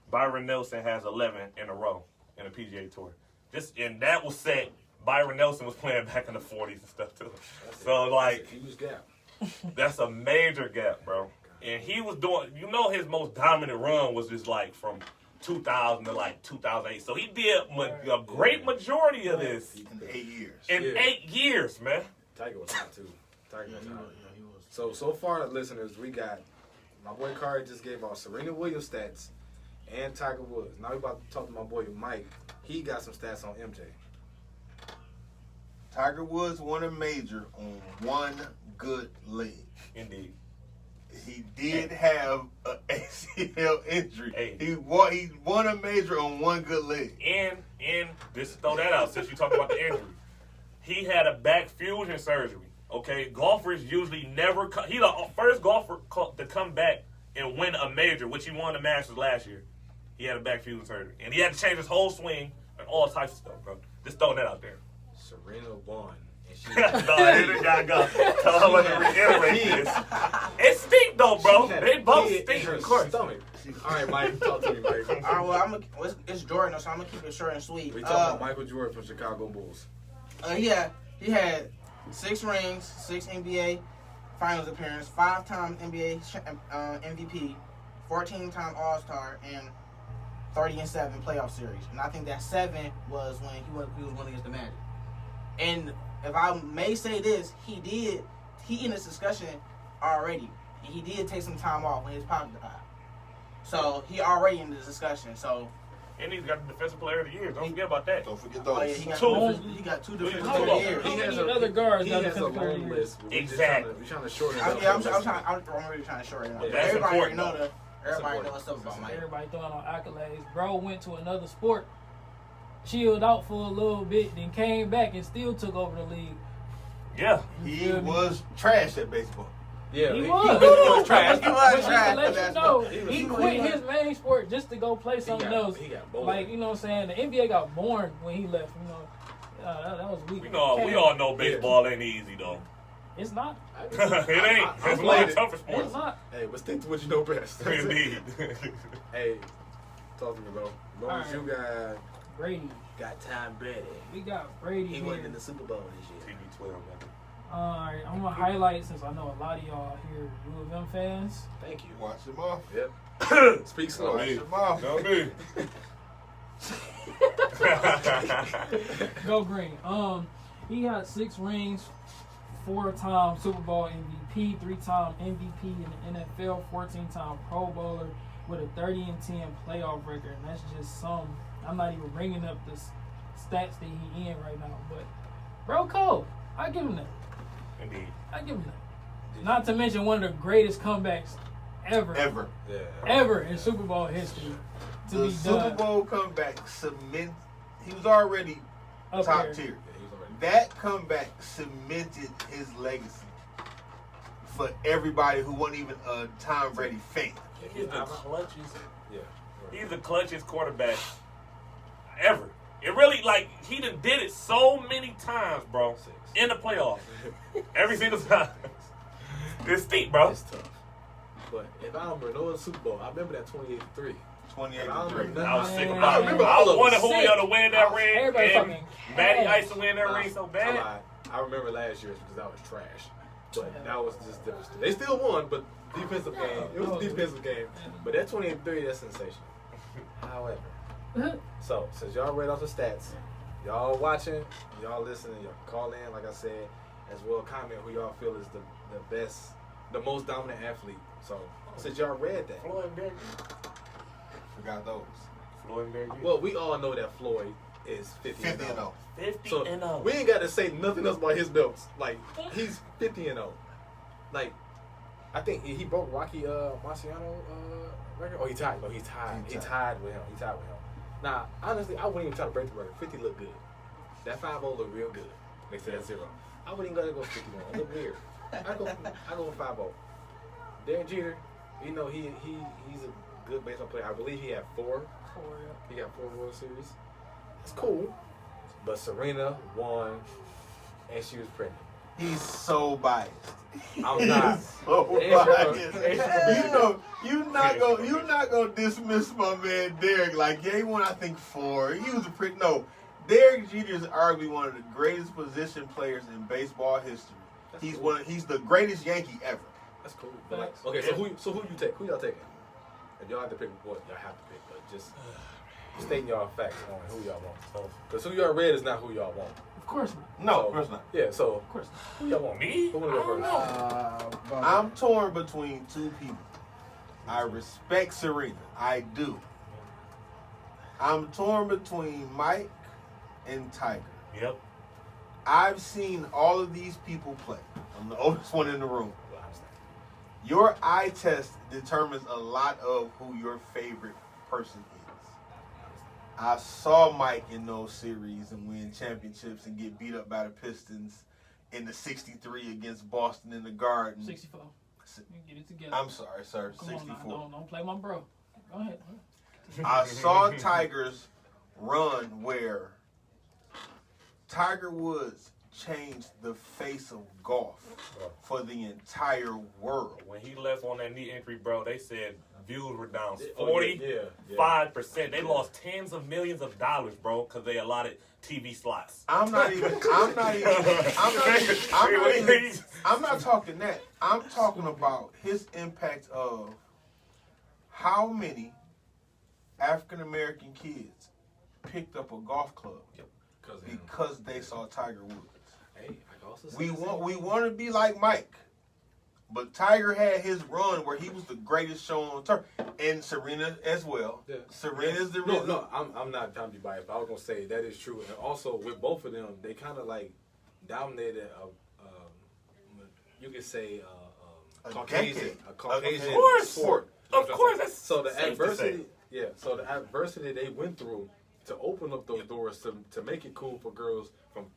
Byron Nelson has 11 in a row in the PGA Tour. And that was set. Byron Nelson was playing back in the 40s and stuff too. That's a huge gap. That's a major gap, bro. And he was doing, his most dominant run was just like from 2000 to like 2008. So he did a great majority of this in 8 years. In 8 years, man. Tiger was hot too. Tiger was hot. He was. So far, listeners, we got my boy Kari just gave out Serena Williams stats and Tiger Woods. Now we about to talk to my boy Mike. He got some stats on MJ. Tiger Woods won a major on one good leg. Indeed. He did have an ACL injury. Hey. He won a major on one good leg. And just throw that out since you talk about the injury. He had a back fusion surgery. Okay, golfers usually never. He's the first golfer to come back and win a major, which he won the Masters last year. He had a back fusion surgery, and he had to change his whole swing and all types of stuff, bro. Just throwing that out there. Serena won. And she no, gotta go. I'm gonna reiterate this. It stink though, bro. They both stink. Of course. All right, Mike, talk to me, Mike. All right, well, it's Jordan, so I'm gonna keep it short and sweet. We talking about Michael Jordan from Chicago Bulls. He had 6 rings, 6 NBA Finals appearance, 5-time NBA MVP, 14-time All-Star, and 30-7 playoff series. And I think that 7 was when he was winning against the Magic. And if I may say this, he in this discussion already. And he did take some time off when his pocket died. So he already in this discussion. So. And he's got the defensive player of the year. Don't forget about that. Don't forget those. Oh, yeah, he got 2 defensive player of the year. He has other guards. He has a long list. Exactly. We're trying to shorten it up. I'm really trying to shorten it up. Yeah, that's everybody important. Everybody knows stuff about Mike. Everybody throwing on accolades. Bro went to another sport, chilled out for a little bit, then came back and still took over the league. Yeah. He was trash at baseball. Yeah, he was trash. He was trash. Let you know, he quit his main sport just to go play something else. He got bored. Like, you know what I'm saying? The NBA got born when he left, you know. That was weak. We all know baseball ain't easy, though. It's not. It ain't. It's one of the tougher sports. It's not. Hey, but stick to what you know best. Indeed. Hey, talk to me, bro. As long as you got Brady. Got Tom Brady. We got Brady He here. wasn't in the Super Bowl this year. TB12, man. Alright, I'm gonna highlight, since I know a lot of y'all here U of M fans. Thank you. Watch him off. Yep. Speak slow. Watch him off. Not me. Go green. He had 6 rings, 4-time Super Bowl MVP, 3-time MVP in the NFL, 14-time Pro Bowler with a 30-10 playoff record. And that's just some. I'm not even bringing up the stats that he in right now, but bro, cold. I give him that. Indeed. I give him that. Not to mention one of the greatest comebacks ever. Yeah. Ever in Super Bowl history. The Super Bowl comeback cement. He was already Up top there. tier. Yeah, he was already. That comeback cemented his legacy for everybody who wasn't even a Tom Brady fan. He's the clutchest. Yeah. He's the clutchest quarterback ever. It really, he done did it so many times, bro. 6. In the playoffs. Every single time. It's steep, bro. It's tough. But if I don't remember no Super Bowl, I remember that 28-3. 28-3. I was sick I about it. remember I all of wanted them. Julio to win that ring. Everybody And fucking Matty ass. Ice to win that ring so bad. I remember last year's because that was trash. But that was just devastating. They still won, but defensive game. It was a defensive game. But that 28-3, that's sensational. However, so since y'all read off the stats, y'all watching, y'all listening, y'all call in, like I said, as well comment who y'all feel is the best, the most dominant athlete. So since y'all read that, Floyd and Derek. Forgot those. Floyd and Derek. well, we all know that Floyd is 50 and 0. 50 So and 0. we ain't got to say nothing else about his belts. Like, he's 50 and 0. Like, I think he broke Rocky Marciano record. Oh, he tied. No, he tied. He tied with him. Now, honestly, I wouldn't even try to break the record. 50 look good. That 5-0 look real good next to that 0. I wouldn't even go 51. It look weird. I go with 5-0. Derek Jeter, you know, he's a good baseball player. I believe he had 4. He got 4 World Series. It's cool. But Serena won and she was pregnant. He's so biased. I'm not. So biased. You're not gonna dismiss my man Derek like he won, I think 4. He was a pretty Derek Jeter is arguably one of the greatest position players in baseball history. He's the greatest Yankee ever. That's cool. But like, okay, so who you take? Who y'all taking? If y'all have to pick, what y'all have to pick, but just stating y'all facts on who y'all want. Because who y'all read is not who y'all want. Of course not. No, of course not. Yeah, so Of course not. who y'all want? Me? Who wanna go first? I'm torn between 2 people. I respect Serena. I do. I'm torn between Mike and Tiger. Yep. I've seen all of these people play. I'm the oldest one in the room. Your eye test determines a lot of who your favorite person is. I saw Mike in those series and win championships and get beat up by the Pistons in the 63 against Boston in the Garden. 64. Get it together. I'm sorry, sir. Come 64. on now. Don't play my bro. Go ahead. I saw Tiger's run where Tiger Woods changed the face of golf for the entire world. When he left on that knee injury, bro, they said views were down 45%. They lost tens of millions of dollars, bro, because they allotted TV slots. I'm not talking that. I'm talking about his impact of how many African American kids picked up a golf club because they saw Tiger Woods. Hey, I can also say We want to be like Mike, but Tiger had his run where he was the greatest show on turf, and Serena as well. Yeah. Serena's the reason. No, I'm not trying to be biased, but I was gonna say that is true, and also with both of them, they kind of like dominated. You could say a Caucasian sport. Of course, that's so the safe adversity. to say. Yeah, so the adversity they went through to open up those doors to make it cool for girls from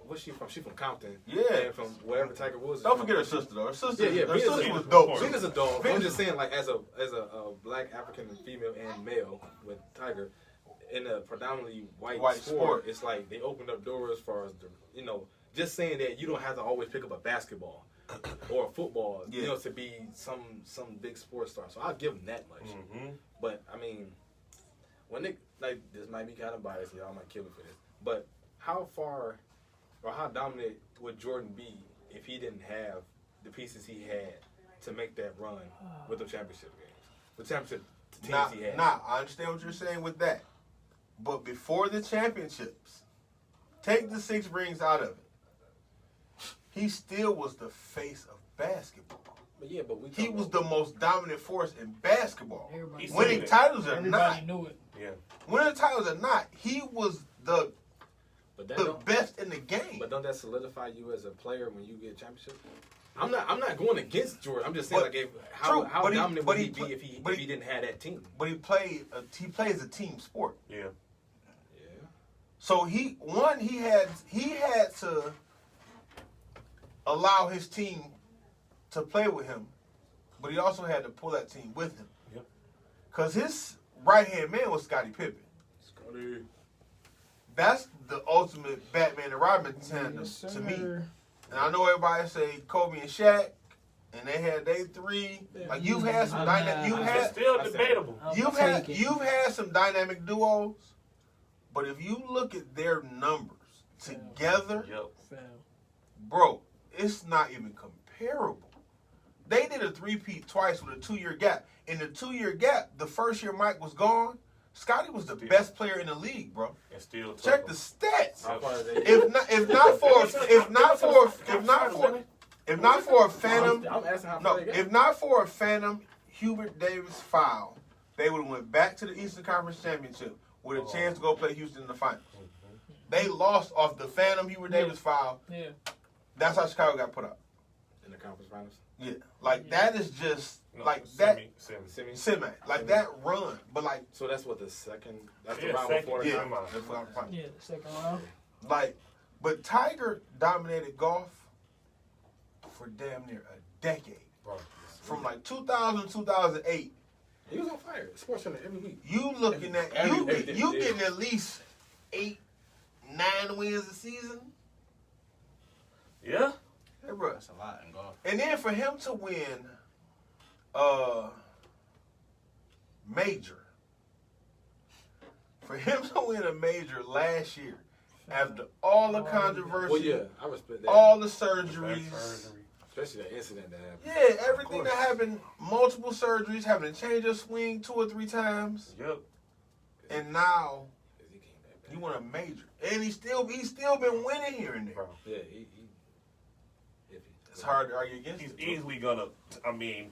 what's she from? She from Compton. Yeah, and from wherever Tiger Woods is Don't from. forget her sister though. Her sister, Yeah, her sister Venus was dope. Venus a dog. I'm just saying, like as a black African female and male with Tiger in a predominantly white sport, it's like they opened up doors for us. Just saying that you don't have to always pick up a basketball or a football, to be some big sports star. So I'll give them that much. Mm-hmm. But I mean, when they this might be kind of biased, y'all might kill me for this. But how far or how dominant would Jordan be if he didn't have the pieces he had to make that run with the championship games, the championship teams he had? I understand what you're saying with that, but before the championships, take the 6 rings out of it. He still was the face of basketball. But yeah, but he was the most dominant force in basketball. Winning Winning titles or Everybody not, knew it. Yeah. winning titles or not, he was the best in the game. But don't that solidify you as a player when you get a championship? I'm not going against Jordan. I'm just saying how dominant would he be if he didn't have that team? But he plays a team sport. Yeah. Yeah. So he had to allow his team to play with him, but he also had to pull that team with him. Yep. Because his right-hand man was Scottie Pippen. Scottie. That's the ultimate Batman and Robin tandem to me. And I know everybody say Kobe and Shaq, and they had they 3. Like you've had some dynamic. It's still debatable. You've had some dynamic duos, but if you look at their numbers together, bro, it's not even comparable. They did a 3-peat twice with a 2-year gap. In the 2-year gap, the first year Mike was gone, Scottie was the best player in the league, bro. And still check the stats. If not for a phantom Hubert Davis foul, they would have went back to the Eastern Conference Championship with a chance to go play Houston in the finals. They lost off the phantom Hubert Davis foul. Yeah. That's how Chicago got put out. In the conference finals? Yeah. That is just semi. Like that run. But like so that's what the second that's the Yeah, round second, before the yeah. final. Yeah, the second round. Like, but Tiger dominated golf for damn near a decade. Bro, From like 2000 2008. he was on fire. Sports Center every week. You looking at you getting at least 8, 9 wins a season. Yeah. Hey, bro. That's a lot in golf. And then for him to win major. For him to win a major last year, after all the controversy, Well, yeah, I respect that. all the surgeries, especially that incident that happened. yeah, everything that happened, multiple surgeries, having to change your swing 2 or 3 times, Yep. and now you won a major, and he's still been winning here and there. Bro. Yeah, It's hard to argue against. He's it. easily gonna. I mean,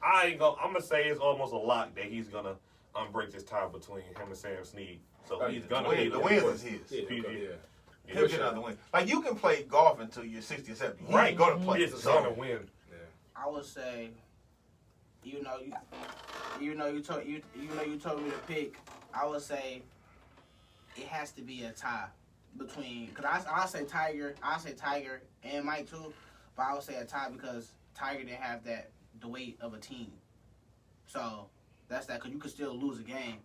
I ain't gonna. I'm gonna say it's almost a lock that he's gonna break this tie between him and Sam Snead. So he's gonna be the wins is his. Yeah, He'll get another win. Like you can play golf until you're 60 or 70. He Right. ain't gonna play. He's gonna win. Yeah. I would say, you told me to pick. I would say it has to be a tie between. Cause I say Tiger and Mike too, but I would say a tie because Tiger didn't have the weight of a team. So that's that. Cause you could still lose a game.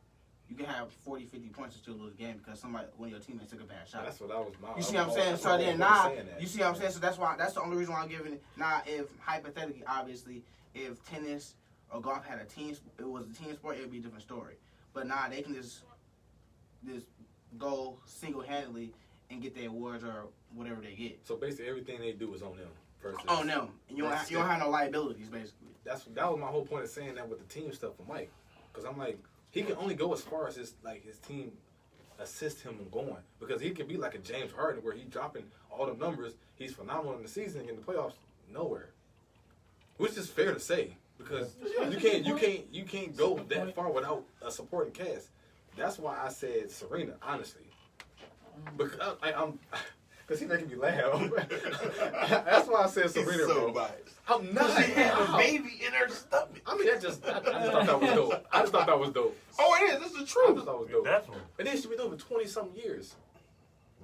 You can have 40, 50 points and still lose a game because one of your teammates took a bad shot. That's what I was. You see what I'm saying? So then you see what I'm saying? So that's the only reason why I'm giving it. Now, if hypothetically, obviously, if tennis or golf had it was a team sport, it would be a different story. But now they can just go single-handedly and get their awards or whatever they get. So basically, everything they do is on them. Versus On them, and you don't have no liabilities, basically. That was my whole point of saying that with the team stuff for Mike, because I'm like, he can only go as far as his team assist him in going, because he can be like a James Harden where he's dropping all the numbers, he's phenomenal in the season, and in the playoffs nowhere, which is fair to say because you can't go that far without a supporting cast. That's why I said Serena, honestly, because because he's making me laugh. That's why I said Serena, bro. Biased. I'm not. She had a baby in her stomach. I mean, I just thought that was dope. I just thought that was dope. Oh, it is. This is the I truth. just thought it was dope. Definitely. And then she been doing it for 20-something years.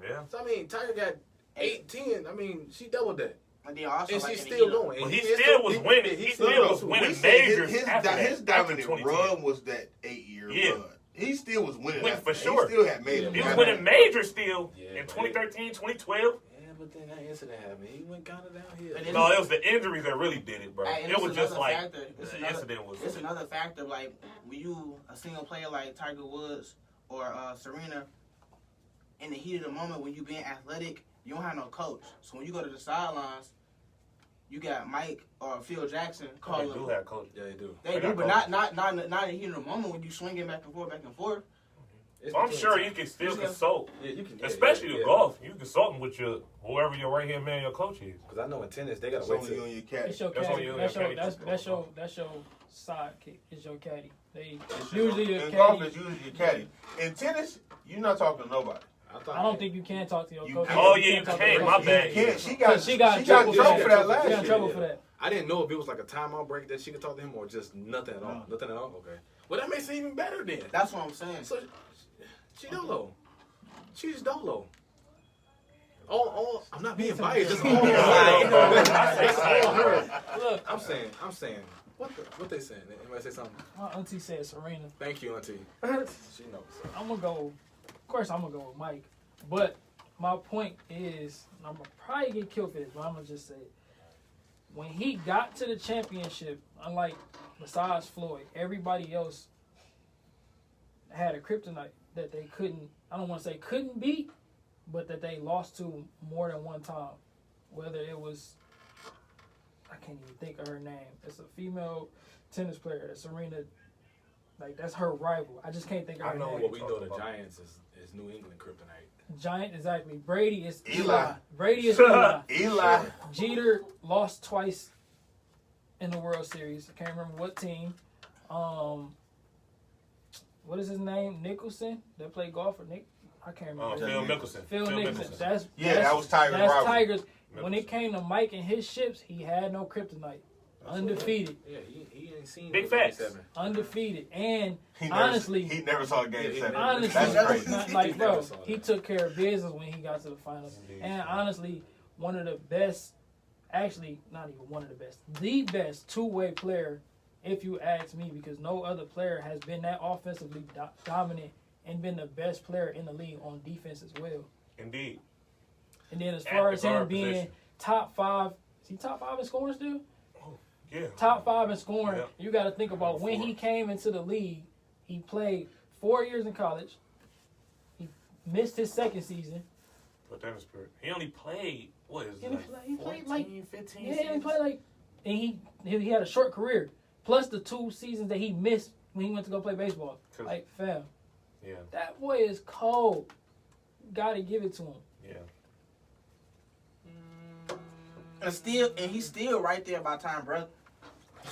Yeah. So, I mean, Tiger got 8, 10. I mean, she doubled that. And then also, And like, she's still going. Well, And he still was winning. He still was winning majors. His dominant run was that 8-year run. He still was winning. For sure. He still had made He was winning majors still Yeah, in 2013, 2012. Yeah, but then that incident happened. He went kind of downhill. And then- No, it was the injuries that really did it, bro. And It was it's just another like factor. the incident was. It's another factor. Like when you a single player like Tiger Woods or Serena, in the heat of the moment when you being athletic, you don't have no coach. So when you go to the sidelines, you got Mike or Phil Jackson They calling. do have coach. Yeah, they do. They do, but not in the heat of the moment when you swinging back and forth. It's I'm between sure time. you can still consult, Yeah, you can. especially with golf. You consulting with whoever your right hand man, your coach is. Because I know in tennis, they got It's to wait only you till. and your caddy. It's your That's caddy. on you, That's your your caddy. that's your sidekick. It's your caddy. They usually the In golf, caddy. it's usually your caddy. In tennis, you're not talking to nobody. I don't think you can talk to your You coach. can't. Oh, yeah, you talk to can. your My coach. bad. You can't. She got in trouble trouble for that last She got in year. trouble for that. I didn't know if it was like a timeout break that she could talk to him or just nothing at all. No. Nothing at all? Okay. Well, that makes it even better then. That's what I'm saying. So, she dolo. She's dolo. Oh, I'm not being biased. It's all her. It's all her. Look, I'm saying. What they saying? Anybody say something? my auntie said Serena. Thank you, auntie. She knows. I'm gonna go. Of course, I'm gonna go with Mike. But my point is, and I'm gonna probably get killed for this, but I'm gonna just say, when he got to the championship, unlike besides Floyd, everybody else had a kryptonite that they couldn't. I don't want to say couldn't beat, but that they lost to more than one time. Whether it was, I can't even think of her name. It's a female tennis player, Serena. Like, that's her rival. I just can't think of her name. What we know the Giants is New England kryptonite. Giant, exactly. Brady is Eli. Brady is Eli. Eli. Jeter lost twice in the World Series. I can't remember what team. What is his name? Nicholson that played golf for Nick. I can't remember. Phil Mickelson. Phil Mickelson. That was Tiger's That's rival. Tiger's. When it came to Mike and his ships, he had no kryptonite. Undefeated. Yeah, he ain't seen Big no facts. 87. Undefeated. And He honestly, never saw a game Yeah, 7. honestly, That's crazy. like, bro, Never saw he that. took care of business when he got to the finals. And honestly, one of the best, actually, not even one of the best, the best two-way player, if you ask me, because no other player has been that offensively dominant and been the best player in the league on defense as well. Indeed. And then as At far the as him guard being position. top 5. Is he top 5 in scoring still? Yeah. Top 5 in scoring. Yeah. You got to think about when he came into the league. He played 4 years in college. He missed his second season. But that is correct. He only played, what is He it, played 14, like 15 Yeah, he seasons? played like, and he had a short career. Plus the 2 seasons that he missed when he went to go play baseball. Like, fam. Yeah. That boy is cold. Gotta give it to him. Yeah. And he's still right there by Tom Brother.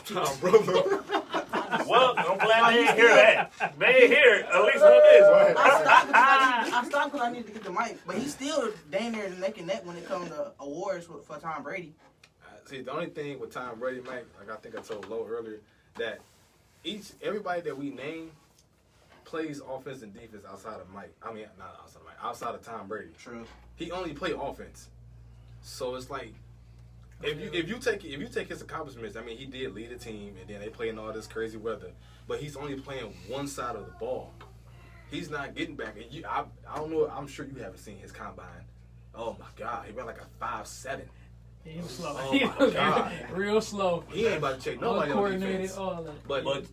Tom Brother. Well, I'm glad they didn't hear that. They didn't hear it, at least on this. I stopped because I need to get the mic. But he's still dang near neck and neck when it comes to awards for Tom Brady. See, the only thing with Tom Brady, Mike, like I think I told Lo earlier, that everybody that we name plays offense and defense outside of Mike. I mean, not outside of Mike, outside of Tom Brady. True. He only played offense. So it's like, if you take his accomplishments, I mean, he did lead a team, and then they play in all this crazy weather, but he's only playing one side of the ball. He's not getting back. And I don't know. I'm sure you haven't seen his combine. Oh my God, he ran like a 5.7. He was slow. Oh my God, real slow. He ain't about to check nobody on defense. All that. But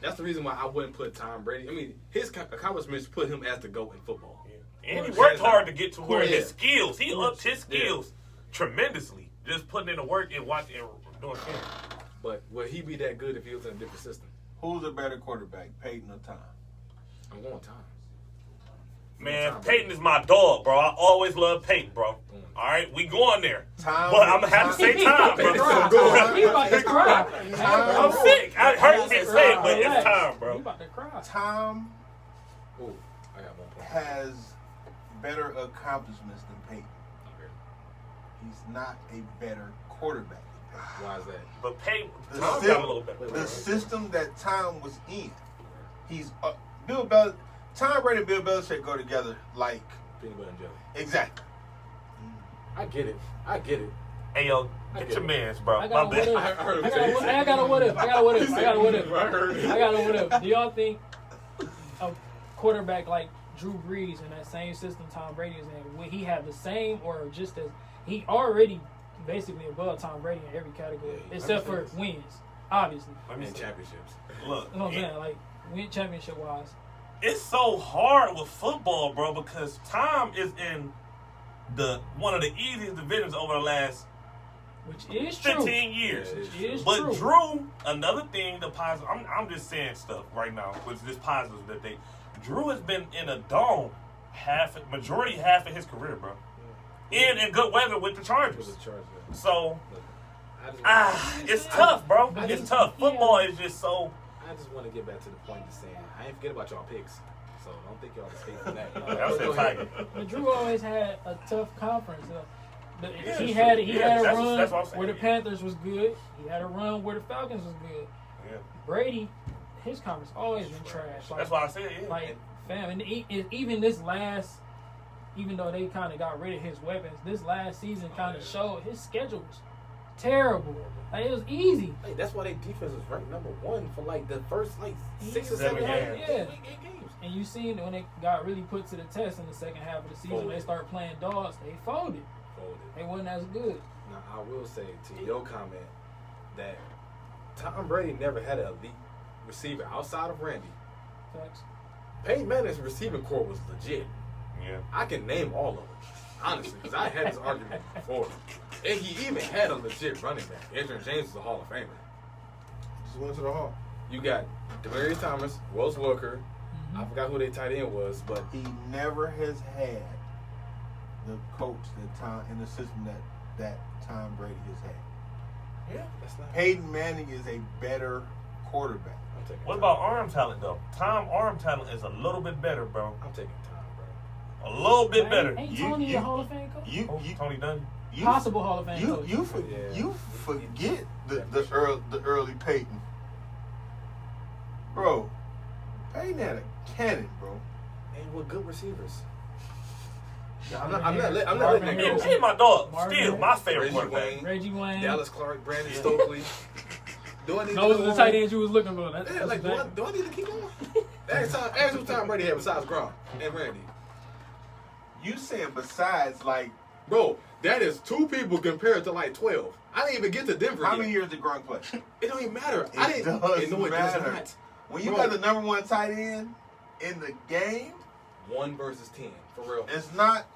that's the reason why I wouldn't put Tom Brady. I mean, his accomplishments put him as the GOAT in football. Yeah. And he worked hard to get to where his skills. He upped his skills tremendously. Just putting in the work and watching and doing things. But would he be that good if he was in a different system? Who's a better quarterback, Peyton or Tom? I'm going Tom. Man, Peyton is my dog, bro. I always love Peyton, bro. All right, we going there. Tom, but I'm gonna have to say Tom, bro. He about to cry. I'm sick. I hurt to say it, but it's Tom, bro. He about to cry. Tom Ooh, I got 1 point. has better accomplishments than Peyton. He's not a better quarterback. Why is that? But Peyton, The Tom sy- got a little better. The system that Tom was in, he's Bill Bel. Tom Brady and Bill Belichick go together like Peanut butter and jelly. exactly. I get it. Hey, yo, get your mans, bro. I My got bad. I got a what if. I got a what if. Do y'all think a quarterback like Drew Brees in that same system Tom Brady is in, would he have the same or just as he already basically above Tom Brady in every category except for wins, obviously. Let me And see. championships. Look, You know what I'm saying? Like win championship wise. it's so hard with football, bro, because Tom is in one of the easiest divisions over the last Which is true. 15 years. Which is But true. Drew, another thing, the positive, I'm just saying stuff right now, which is positive that Drew has been in a dome half of his career, bro. And in good weather with the Chargers. So, it's tough, bro. It's tough. Football is just so. I just want to get back to the point of saying, I ain't forget about y'all picks. So don't think y'all escape from that. That was a Tiger. But Drew always had a tough conference. Yeah, he sure. had a That's run what I'm saying. where the Panthers was good. He had a run where the Falcons was good. Yeah. Brady, his conference always been trash. Like, That's why I said, yeah. Like, fam, and even this last, even though they kind of got rid of his weapons, this last season kind of showed his schedule was terrible. Like, it was easy. Hey, that's why their defense was ranked #1 for like the first 6 or 7 7 games. games. Yeah. 8 games. And you seen when they got really put to the test in the second half of the season, they started playing dogs, they folded. They wasn't as good. Now I will say to your comment that Tom Brady never had an elite receiver outside of Randy. Facts. Peyton Manning's receiving core was legit. Yeah. I can name all of them, honestly, because I had this argument before. And he even had a legit running back. Adrian James was a Hall of Famer. Just went to the Hall. You got Demaryius Thomas, Wells Welker. I forgot who their tight end was, but He never has had the coach that Tom in the system that Tom Brady has had. Yeah. that's not. Peyton Manning is a better quarterback. I'm taking What Tom. about arm talent, though? Tom arm talent is a little bit better, bro. I'm taking Tom, bro. A little bit better. Ain't Tony a Hall of Fame coach? Tony Dungy. Possible Hall of Fame coach. You forget the early Peyton, bro. Peyton had a cannon, bro. And with good receivers. I'm Marvin not letting that He, go. he my dog. Marvin Still, my favorite Reggie quarterback. Wayne, Reggie Wayne. Dallas Clark, Brandon Stokely. Do I need Those to are the tight ends you was looking for. That's, Yeah, that's like, do I need to keep going? Ask who Tom Brady had besides Gronk and Randy. You saying besides like Bro, that is 2 people compared to like 12. I didn't even get to Denver How yet. many years did Gronk play? It don't even matter. It I didn't. does No, it matter. does not. When you Bro. got the number 1 tight end in the game, 1 versus 10, for real. it's not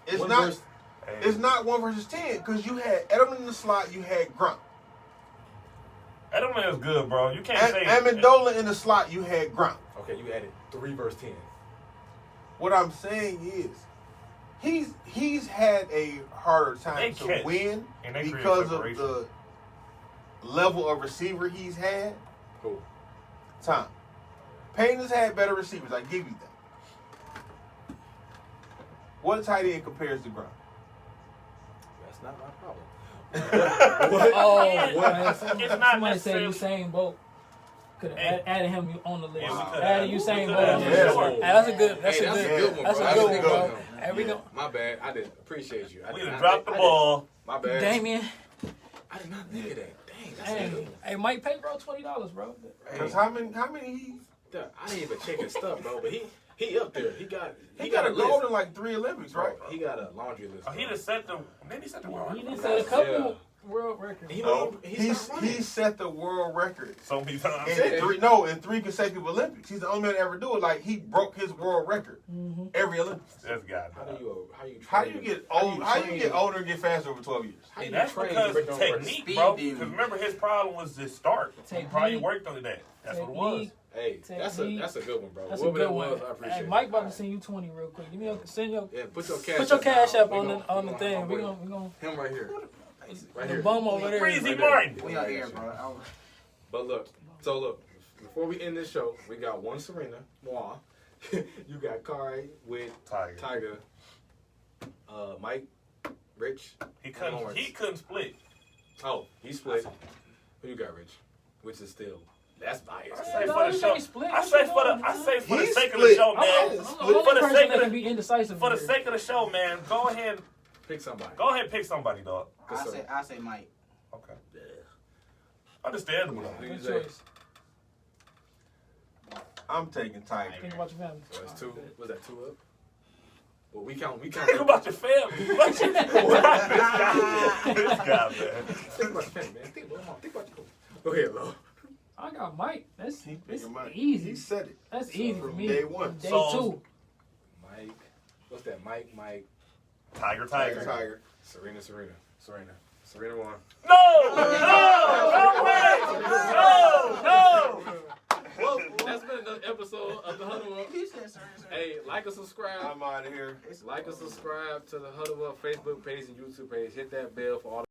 1 versus 10 because you had Edelman in the slot, you had Gronk. Edelman is good, bro. You can't say Amendola in the slot, you had Gronk. Okay, you added 3 versus 10. What I'm saying is, he's had a harder time to win because of the level of receiver he's had. Cool. Tom. Payne has had better receivers. I give you that. What tight end compares to Gronk? That's not my problem. What? Oh, It's not somebody said necessarily. Usain Bolt. Could have added him on the list. Yeah, Added Usain Bolt. Yeah. Hey, that's a good. That's Hey, a that's good. a good one, That's bro. a good one, bro. Yeah. Hey, we go. My bad. I didn't appreciate you. I We did done not dropped the think- ball. My bad. Damien. I did not think of that. Dang, that's a good Hey, one. hey, Mike pay bro $20, bro. Because how many he Duh, I didn't even check his stuff, bro. But he up there. He got got a list. gold in like 3 Olympics, right? Bro, he got a laundry list. Oh, he bro. just set the. Then he set the world. He record. done set a couple Yeah. world records. He No, not he running. set the world record So many times. in 3 consecutive Olympics. He's the only man to ever do it. Like he broke his world record every Olympics. This guy. How do you get old? How you get older and get faster over 12 years? How you That's train because to break your own record? technique, Speed bro. demon. Because remember, his problem was the start. He probably Technique. worked on that. That's what it was. Technique. Hey, that's a good one, bro. That's a Whatever good that one. was, I appreciate Hey, it. Mike about to send you 20 real quick. Give me send your Yeah, put your cash. put your cash down. up on the thing. I'm We with gonna him right here. Right the here. bum over there. Breezy Right there. Martin. We out here, bro. But look, before we end this show, we got one Serena, moi. You got Kari with Tiger. Mike, Rich. He couldn't split. Oh, he split. Who you got, Rich? Which is still that's biased. I say No, for the he show. ain't split. I say for the He sake of the split. show, man. I'm the For only the person sake that of can be indecisive. For the here. sake of the show, man, go ahead Pick somebody. and pick somebody, dog. I say Mike. Okay. Understandable. Who you Good say? choice. I'm taking Tiger. Think about your family. So that's 2. Was that 2 up? Well, we count. Think about your family. This guy, man. Think about your family, man. Think about your. Go ahead, Lo. I got Mike. That's He it's picking Mike. easy. He said it. That's easy for from me. day one. Day So- 2. Mike. What's that? Mike. Tiger. Tiger. Serena. Serena won. No way! No! Well, that's been another episode of the Huddle Up. He said, sir. Hey, like and subscribe. I'm out of here. Like and subscribe to the Huddle Up Facebook page and YouTube page. Hit that bell for all